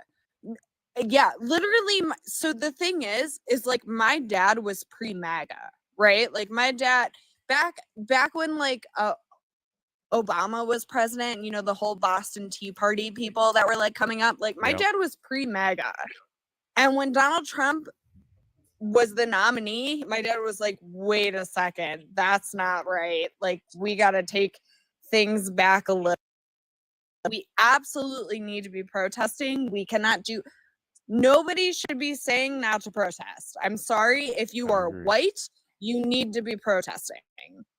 Yeah, literally. So the thing is like my dad was pre-MAGA, right? Like my dad back when like Obama was president, you know, the whole Boston Tea Party people that were like coming up, like my dad was pre-MAGA. And when Donald Trump was the nominee, my dad was like, wait a second, that's not right. Like, we got to take things back a little. We absolutely need to be protesting. We cannot do, nobody should be saying not to protest. I'm sorry. If you are white, you need to be protesting.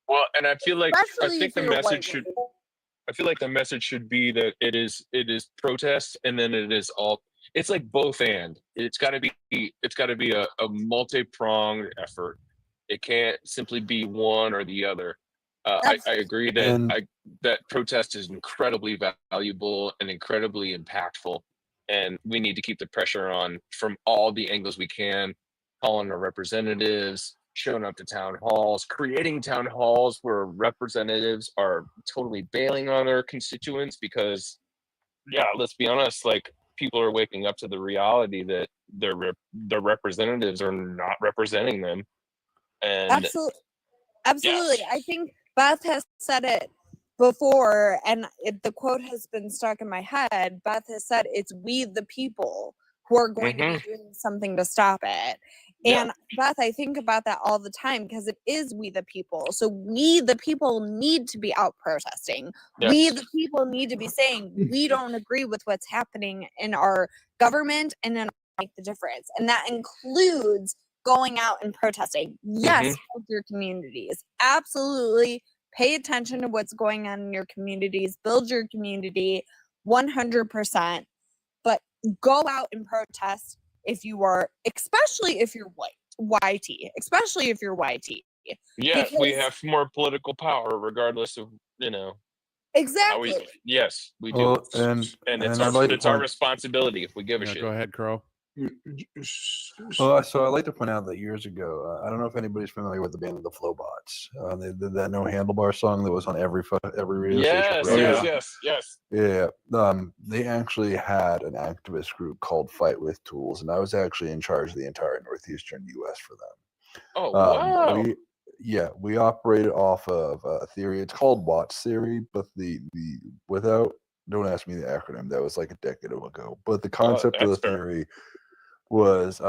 Well, and I feel like Especially I think if the you're a white message should. I feel like the message should be that it is protest, and then it is all. It's like both and. It's got to be a multi-pronged effort. It can't simply be one or the other. I agree that that protest is incredibly valuable and incredibly impactful, and we need to keep the pressure on from all the angles we can, calling our representatives, showing up to town halls, creating town halls where representatives are totally bailing on their constituents because, yeah, let's be honest, like people are waking up to the reality that their representatives are not representing them. And Absolutely. I think Beth has said it before, and the quote has been stuck in my head. Beth has said it's we the people who are going to be doing something to stop it. And Beth, I think about that all the time because it is we the people. So we the people need to be out protesting. We the people need to be saying we don't agree with what's happening in our government and then make the difference. And that includes going out and protesting. Yes, help your communities. Absolutely. Pay attention to what's going on in your communities. Build your community 100%. But go out and protest if you are, especially if you're YT, especially if you're YT. yeah, because, we have more political power regardless of, you know. Exactly. Yes, we do. Well, and it's our responsibility if we give a shit. Go ahead, Crow. Well, so I like to point out that years ago, I don't know if anybody's familiar with the band The Flowbots. They did that No Handlebar song that was on every radio station. Yes. Yeah. They actually had an activist group called Fight with Tools, and I was actually in charge of the entire northeastern U.S. for them. Oh, wow. We operated off of a theory. It's called Watts theory, but don't ask me the acronym. That was like a decade ago. But the concept of the theory was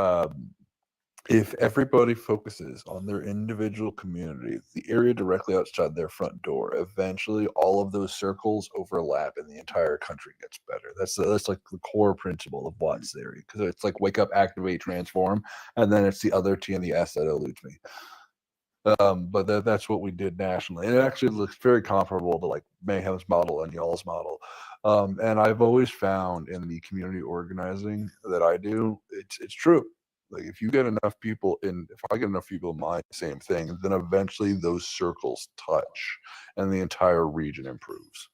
if everybody focuses on their individual community, the area directly outside their front door, eventually all of those circles overlap and the entire country gets better. That's like the core principle of Watts theory, because it's like wake up, activate, transform, and then it's the other T and the S that eludes me. But that's what we did nationally, and it actually looks very comparable to like Mayhem's model and y'all's model. And I've always found in the community organizing that I do, it's true. Like if you get enough people if I get enough people in my same thing, then eventually those circles touch, and the entire region improves.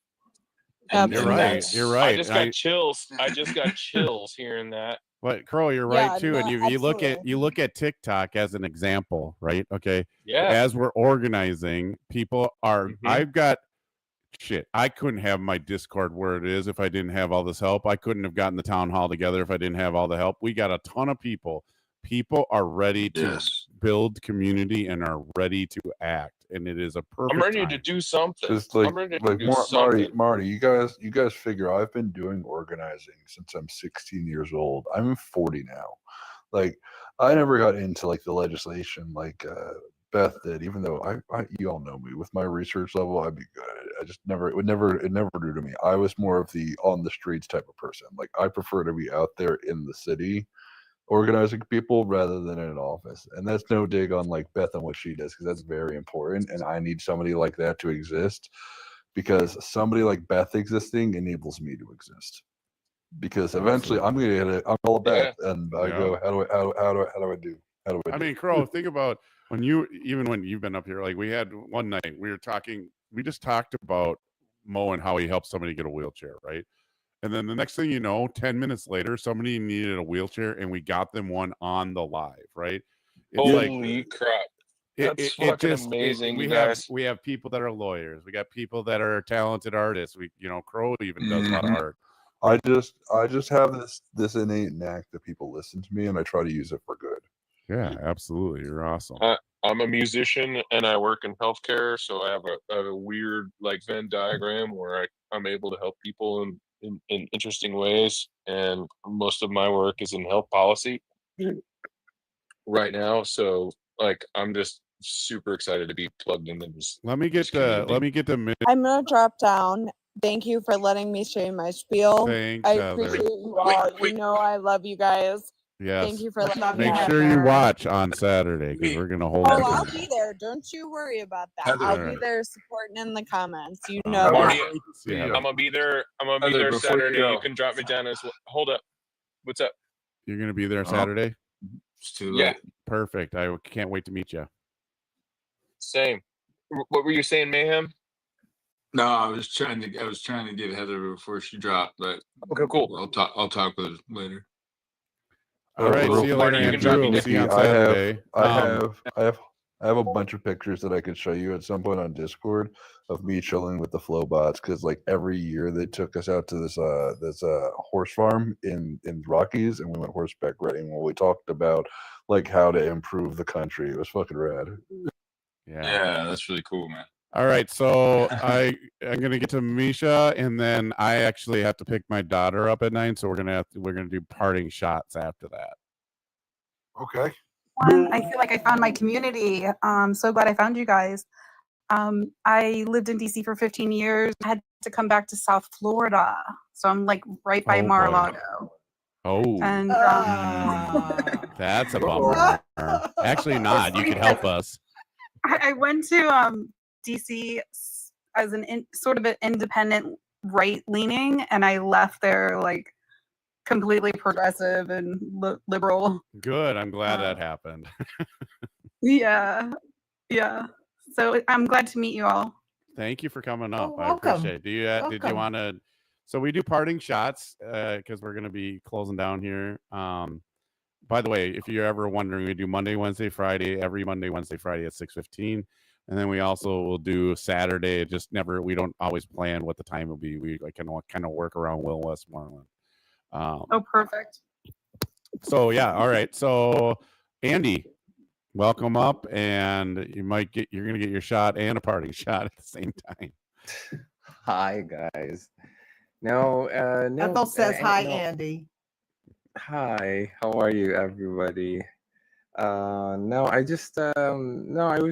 You're right. I just got chills. I just got chills hearing that. But Crow, you're right too. And you look at TikTok as an example, right? Okay. Yeah. As we're organizing, people are I've got shit. I couldn't have my Discord where it is if I didn't have all this help. I couldn't have gotten the town hall together if I didn't have all the help. We got a ton of people. People are ready to build community and are ready to act. And it is a perfect I'm ready time. to do something. Just like, I'm ready to do Marty, you guys figure I've been doing organizing since I'm 16 years old. I'm 40 now. Like I never got into like the legislation like Beth did, even though I you all know me with my research level, I'd be good at it. I just it never drew to me. I was more of the on the streets type of person. Like I prefer to be out there in the city organizing people rather than in an office. And that's no dig on like Beth and what she does, because that's very important, and I need somebody like that to exist, because somebody like Beth existing enables me to exist, because eventually I'm gonna get it. I'm all Beth, and I go, how do I do? I mean, Crow, think about when you've been up here, like we had one night, we just talked about Mo and how he helped somebody get a wheelchair, right? And then the next thing you know, 10 minutes later, somebody needed a wheelchair and we got them one on the live, right? It's like Holy crap. That's fucking amazing, we you guys. have people that are lawyers. We got people that are talented artists. Crow even does a lot of art. I just have this innate knack that people listen to me and I try to use it for good. Yeah, absolutely. You're awesome. I'm a musician and I work in healthcare, so I have a weird like Venn diagram where I'm able to help people in interesting ways, and most of my work is in health policy right now. So like I'm just super excited to be plugged into this. Let me get the I'm gonna drop down. Thank you for letting me say my spiel. Thanks, I Heather. appreciate you all. You know I love you guys. Yes. Thank you for letting me Make have sure you there. watch on Saturday because we're gonna hold Oh, it. I'll be there. Don't you worry about that. Heather. I'll be Alright. there supporting in the comments. You know. Marty, Yeah. I'm gonna be there. I'm gonna be Heather, there before you Saturday. go. You can drop me down as well. Hold up. What's up? You're gonna be there Oh. Saturday? It's too Yeah. late. Perfect. I can't wait to meet you. Same. What were you saying, Mayhem? No, I was trying to get Heather before she dropped, but Okay, cool. I'll talk with her later. All right. Real See you quick, later, you can drop Andrew. me We'll see you on I have, Saturday. I have a bunch of pictures that I could show you at some point on Discord of me chilling with the Flowbots because like every year they took us out to this horse farm in Rockies and we went horseback riding while we talked about like how to improve the country. It was fucking rad. Yeah, that's really cool, man. All right, so I'm gonna get to Misha, and then I actually have to pick my daughter up at 9, so we're gonna do parting shots after that. Okay. I feel like I found my community. So glad I found you guys. I lived in DC for 15 years. I had to come back to South Florida, so I'm like right by Oh, boy. Mar-a-Lago. Oh, And that's a bummer. Actually, not. You could help us. I went to DC as sort of an independent right-leaning, and I left there like completely progressive and liberal. Good. I'm glad that happened. Yeah. So I'm glad to meet you all. Thank you for coming up. I welcome. appreciate it. Did you Welcome. want to? So we do parting shots because we're going to be closing down here. By the way, if you're ever wondering, we do Monday, Wednesday, Friday, every Monday, Wednesday, Friday at 6:15. And then we also will do Saturday. We don't always plan what the time will be. We like kind of work around Will Westmoreland. Oh, perfect. So yeah, all right. So Andy, welcome up, and you're gonna get your shot and a parting shot at the same time. Hi guys. No, no. Ethel says hi, no. Andy. Hi, how are you, everybody? No, I was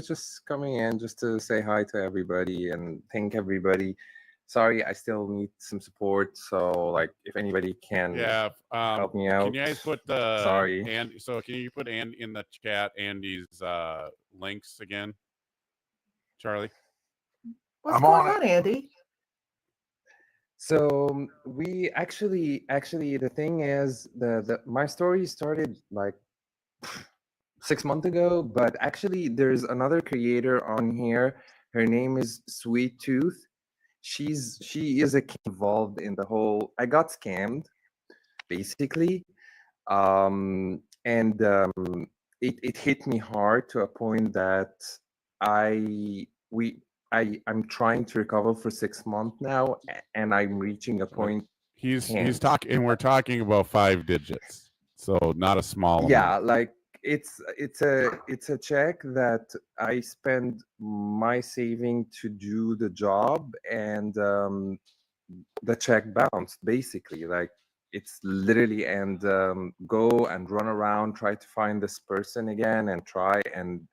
just coming in just to say hi to everybody and thank everybody. Sorry, I still need some support. So, like, if anybody can help me out. Can you guys put the Sorry. can you put Andy in the chat? Andy's links again, Charlie. What's going on, Andy? So we actually the thing is my story started like 6 months ago, but actually there's another creator on here. Her name is Sweet Tooth. She is involved in the whole. I got scammed, basically, and it hit me hard to a point that I'm trying to recover for 6 months now, and I'm reaching a point. He's talking, and we're talking about 5 digits, so not a small Yeah, amount. like it's a check that I spend my saving to do the job, and the check bounced basically. Like it's literally and go and run around, try to find this person again and try and.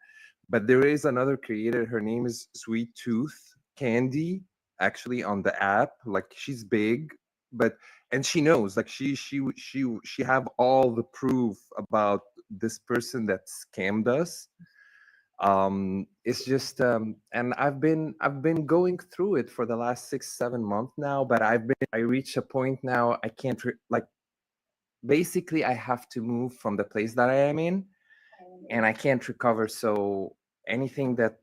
But there is another creator. Her name is Sweet Tooth Candy. Actually, on the app, like she's big, and she knows. Like she have all the proof about this person that scammed us. It's just and I've been going through it for the last 6-7 months now. But I reached a point now I can't like. Basically, I have to move from the place that I am in. and I can't recover. So anything that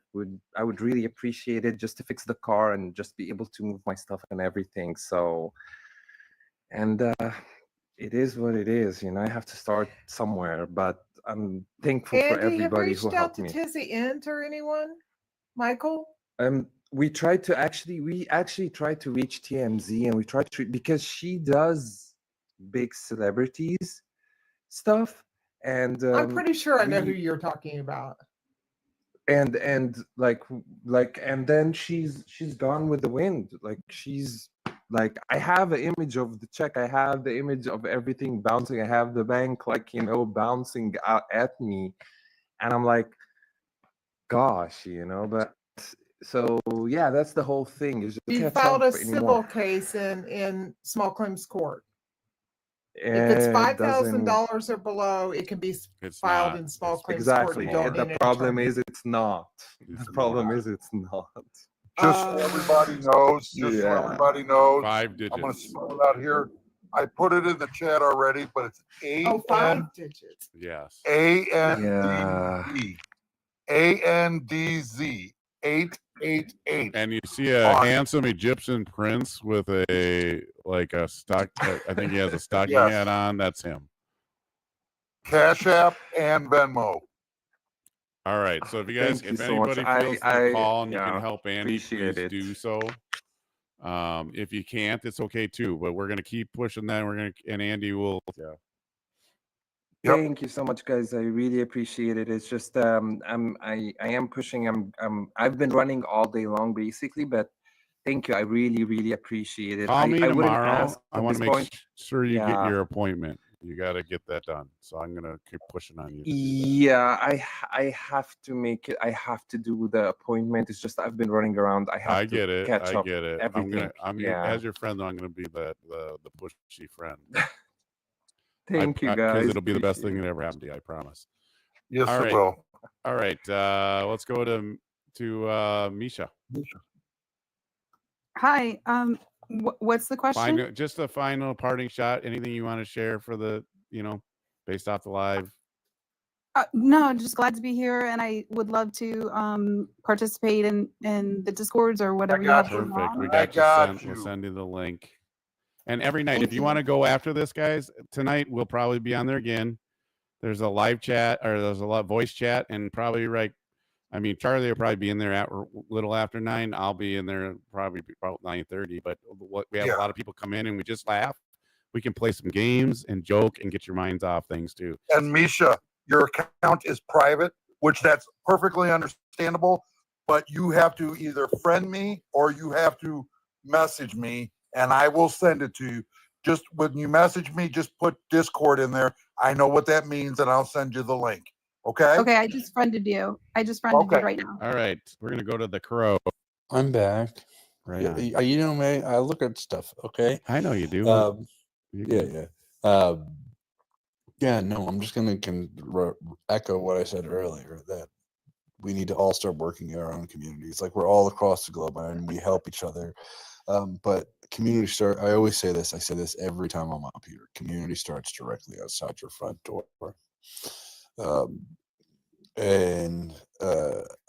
I would really appreciate it, just to fix the car and just be able to move my stuff and everything. So, and it is what it is. I have to start somewhere, but I'm thankful for Andy, have you everybody who reached out helped to me. Tizzy Int or anyone? Michael? We actually tried to reach TMZ, and we tried to, because she does big celebrities stuff, and I'm pretty sure I know who we- you're talking about. and like and then she's gone with the wind. Like, she's like, I have an image of the check, I have the image of everything bouncing, I have the bank, like, bouncing out at me, and I'm like, gosh, but so yeah, that's the whole thing, is just You can't filed jump a civil anymore. case in small claims court. If it's It doesn't $5,000 or below, it can be filed not. in small claims exactly. court. You don't The need an problem attorney. is it's not. The problem is it's not. Just so everybody knows, so Yeah. everybody knows, 5 I'm going to digits. spell it out here. I put it in the chat already, but it's Oh, 5 digits. Yes. ANDZ. ANDZ 888. And you see a on- handsome Egyptian prince with a stock. I think he has a stocking Yes. hat on. That's him. Cash App and Venmo. All right. So if you guys, Thank you if so much. anybody feels the call and you yeah, can help Andy, appreciate please it. do so. If you can't, it's okay too. But we're gonna keep pushing that. And Andy will. Yeah. Thank you so much, guys. I really appreciate it. It's just I am pushing. I've been running all day long, basically, but thank you. I really appreciate it. Call me I wouldn't tomorrow. ask I at want this to make point. sure you get Yeah. your appointment. You got to get that done. So I'm gonna keep pushing on you. Yeah, I have to make it. I have to do the appointment. It's just I've been running around. I have I to get it. catch I up get it. everything. As your friend, I'm gonna be the pushy friend. Thank you, Because guys. it'll be the best thing Appreciate that ever happened to you. I promise. Yes, All it right. will. All right. Let's go to Misha. Hi. What's the question? Just a final parting shot. Anything you want to share for the based off the live? No, just glad to be here, and I would love to participate in the discords or whatever you have going Perfect. on. We got you. We'll send you the link. And every night, if you want to go after this, guys, tonight we'll probably be on there again. There's a live chat, or there's a voice chat, and probably Charlie will probably be in there at little after 9. I'll be in there probably about 9:30. But we have a lot of people come in and we just laugh. We can play some games and joke and get your minds off things too. And Misha, your account is private, which that's perfectly understandable, but you have to either friend me or you have to message me and I will send it to you. Just when you message me, just put Discord in there. I know what that means and I'll send you the link. Okay? Okay, I just friended you. You right now. All right. We're going to go to the Crow. I'm back. Right Yeah, on. man, I look at stuff. Okay. I know you do. Yeah. Yeah. No, I'm just gonna echo what I said earlier, that we need to all start working in our own communities. Like, we're all across the globe and we help each other. But community start. I always say this. I say this every time I'm up here. Community starts directly outside your front door. And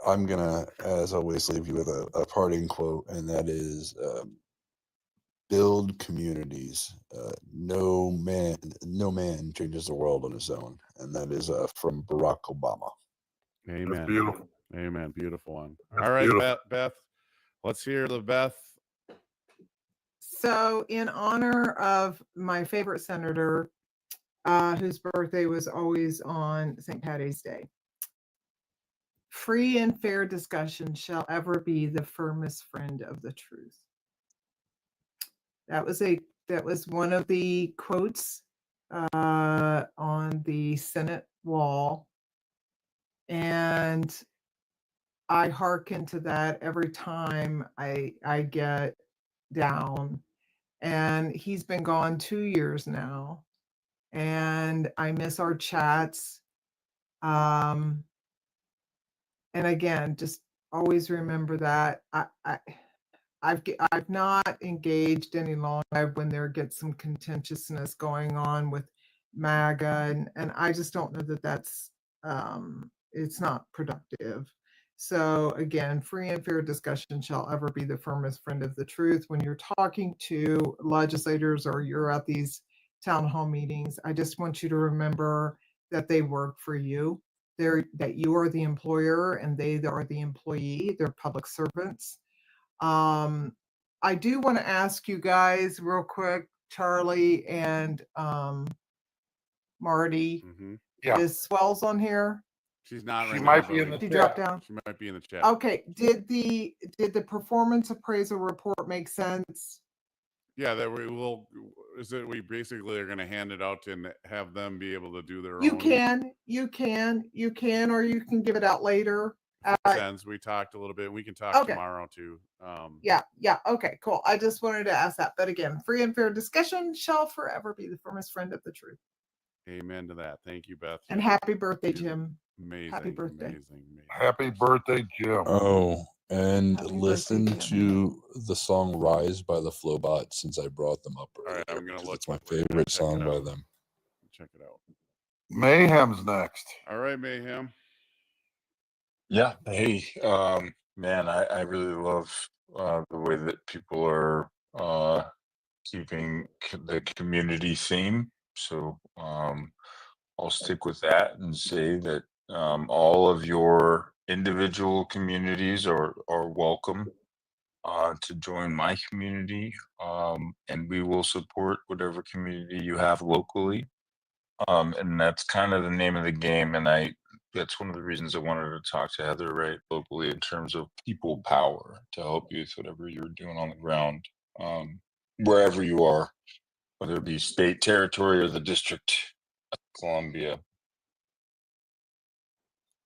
I'm gonna, as always, leave you with a parting quote, and that is, build communities. No man changes the world on his own. And that is from Barack Obama. Amen. That's beautiful. Amen. Beautiful one. That's All right, beautiful. Beth. Let's hear the Beth. So, in honor of my favorite senator, whose birthday was always on St. Patty's Day, free and fair discussion shall ever be the firmest friend of the truth. That was one of the quotes on the Senate wall, and I hearken to that every time I get down. And he's been gone 2 years now, and I miss our chats. And again, just always remember that I've not engaged any longer when there gets some contentiousness going on with MAGA, and I just don't know that that's it's not productive. So again, free and fair discussion shall ever be the firmest friend of the truth. When you're talking to legislators or you're at these town hall meetings, I just want you to remember that they work for you. That you are the employer and they are the employee. They're public servants. I do want to ask you guys real quick, Charlie and Marty, Yeah. is Swells on here? She's not She right might now, be in but the She dropped down. she might be in the chat. Okay. Did the performance appraisal report make sense? Yeah, that we will. Is it we basically are going to hand it out and have them be able to do their You own? can, or you can give it out later. Sense. We talked a little bit. We can talk Okay. tomorrow too. Yeah. Okay, cool. I just wanted to ask that. But again, free and fair discussion shall forever be the firmest friend of the truth. Amen to that. Thank you, Beth. And happy birthday, Jim. Amazing. Happy birthday. Amazing. Happy birthday, Jim. Oh, and Happy listen birthday, to the song Rise by the Flowbot since I brought them up All right, earlier. I'm gonna 'Cause look. it's my We're gonna favorite check song it by out. them. Check it out. Mayhem's next. All right, Mayhem. Yeah. Hey, man, I really love the way that people are keeping the community theme. So I'll stick with that and say that all of your individual communities are welcome to join my community, and we will support whatever community you have locally. And that's kind of the name of the game. And that's one of the reasons I wanted to talk to Heather, right, locally in terms of people power to help you with whatever you're doing on the ground, wherever you are, whether it be state, territory, or the District of Columbia.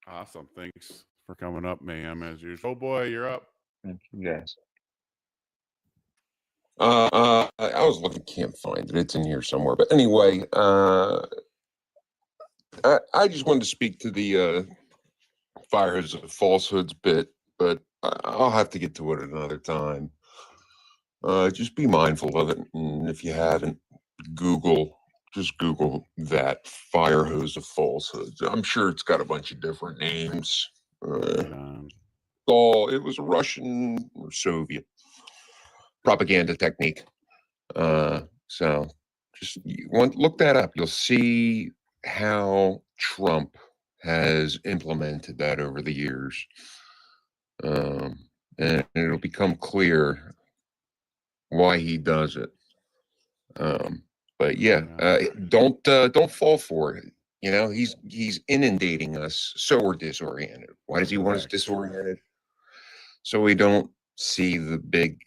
Awesome. Thanks for coming up, Mayhem, as usual. Oh boy, you're up. Thank you guys. I was looking, can't find it. It's in here somewhere. But anyway, I just wanted to speak to the falsehoods bit, but I'll have to get to it another time. Just be mindful of it, and if you haven't, just Google that fire hose of falsehoods. I'm sure it's got a bunch of different names. It was a Russian or Soviet propaganda technique. So just look that up. You'll see how Trump has implemented that over the years. And it'll become clear why he does it. But yeah, don't fall for it. You know, he's inundating us so we're disoriented. Why does he want us disoriented? So we don't see the big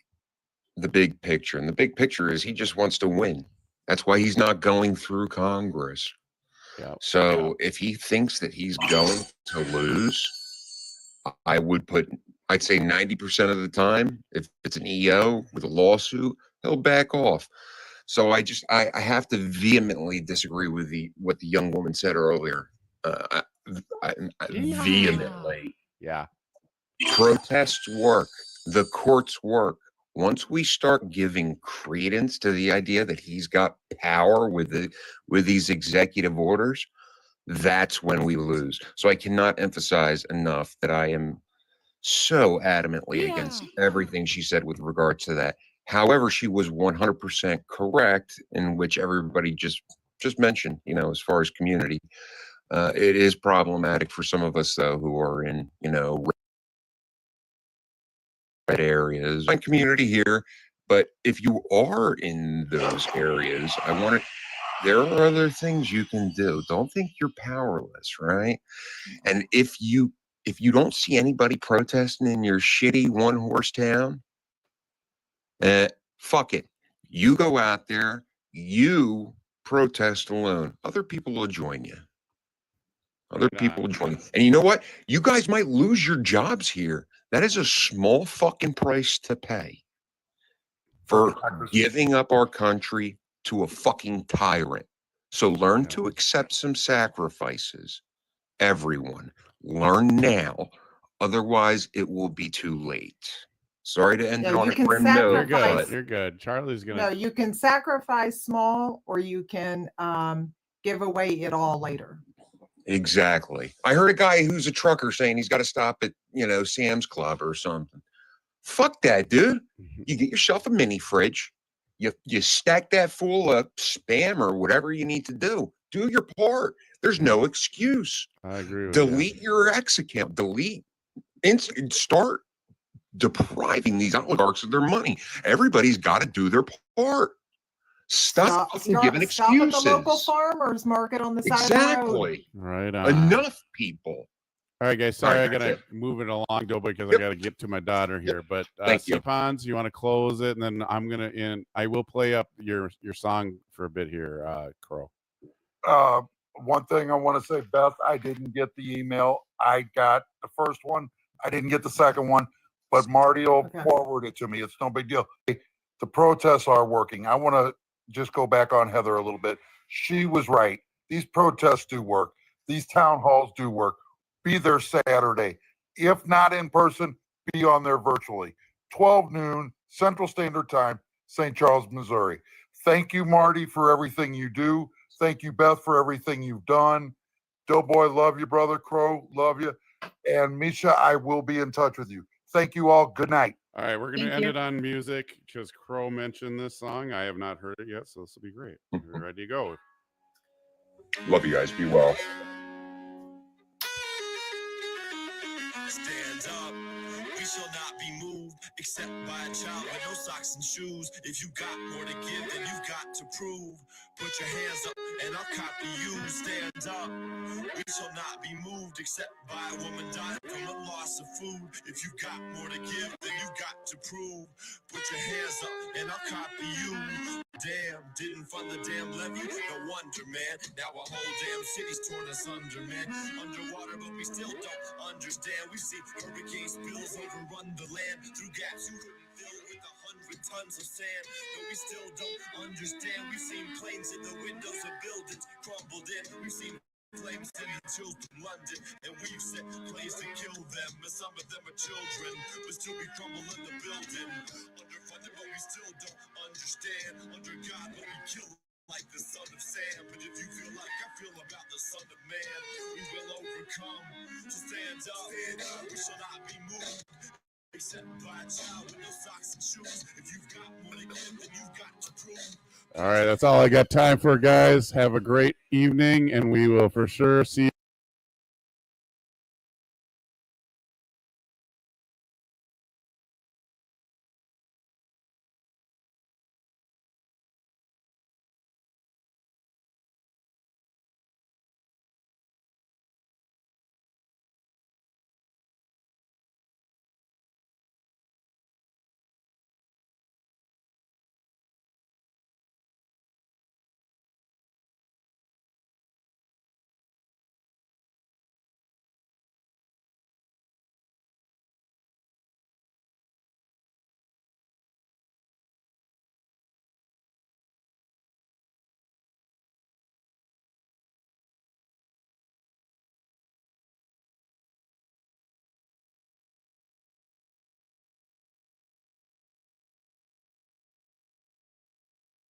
picture. And the big picture is he just wants to win. That's why he's not going through Congress. So if he thinks that he's going to lose, I'd say 90% of the time, if it's an EO with a lawsuit, he'll back off. So I have to vehemently disagree with what the young woman said earlier. Vehemently. Yeah. Protests work. The courts work. Once we start giving credence to the idea that he's got power with these executive orders, that's when we lose. So I cannot emphasize enough that I am so adamantly against everything she said with regard to that. However, she was 100% correct, in which everybody just mentioned, you know, as far as community. It is problematic for some of us, though, who are in, you know, red areas, my community here. But if you are in those areas, there are other things you can do. Don't think you're powerless, right? And if you don't see anybody protesting in your shitty one-horse town, fuck it. You go out there, you protest alone. Other people will join you. Other people will join you. And you know what? You guys might lose your jobs here. That is a small fucking price to pay for giving up our country to a fucking tyrant. So learn to accept some sacrifices. Everyone, learn now. Otherwise, it will be too late. Sorry to end it on a grim note. You're good. Charlie's gonna. No, you can sacrifice small, or you can give away it all later. Exactly. I heard a guy who's a trucker saying he's got to stop at, Sam's Club or something. Fuck that, dude. You get yourself a mini fridge. You stack that full of Spam or whatever you need to do. Do your part. There's no excuse. I agree with Delete your X account. Start depriving these oligarchs of their money. Everybody's got to do their part. Stop giving excuses. Stop at the local farmers market on the side of the road. Exactly. Right on. Enough people. All right, guys. Sorry, All I right, gotta move it along, though, because I gotta get to my daughter here. But Thank you. Pons, you want to close it, and then I'm gonna I will play up your song for a bit here, Crow. One thing I want to say, Beth, I didn't get the email. I got the first one. I didn't get the second one, but Marty will forward it to me. It's no big deal. The protests are working. I want to just go back on Heather a little bit. She was right. These protests do work. These town halls do work. Be there Saturday. If not in person, be on there virtually. 12 noon, Central Standard Time, St. Charles, Missouri. Thank you, Marty, for everything you do. Thank you, Beth, for everything you've done. Doughboy, love you, brother. Crow, love you. And Misha, I will be in touch with you. Thank you all. Good night. All right, we're going to end it on music because Crow mentioned this song. I have not heard it yet, so this will be great. We're ready to go. Love you guys. Be well. Stand up. We shall not be moved except by a child with no socks and shoes. If you got more to give, then you've got to prove. Put your hands up and I'll copy you. Stand up. We shall not be moved except by a woman dying from the loss of food. If you got more to give, then you've got to prove. Put your hands up and I'll copy you. Damn, didn't fund the damn levy? No wonder, man. Now a whole damn city's torn us under, man. Underwater, but we still don't understand. We've seen hurricane spills overrun the land through gaps you couldn't fill with 100 tons of sand. But we still don't understand. We've seen planes in the windows of buildings crumbled in. We've seen flames sending chills to London, and we've set planes to kill them. And some of them are children, but still we crumble in the building. Underfunded, but we still don't understand. Under God, but we kill like the son of Sam. But if you feel like I feel about the son of man, we will overcome. So stand up, we shall not be moved except by a child with no socks and shoes. If you've got more to give, then you've got to prove. All right, that's all I got time for, guys. Have a great evening, and we will for sure see you.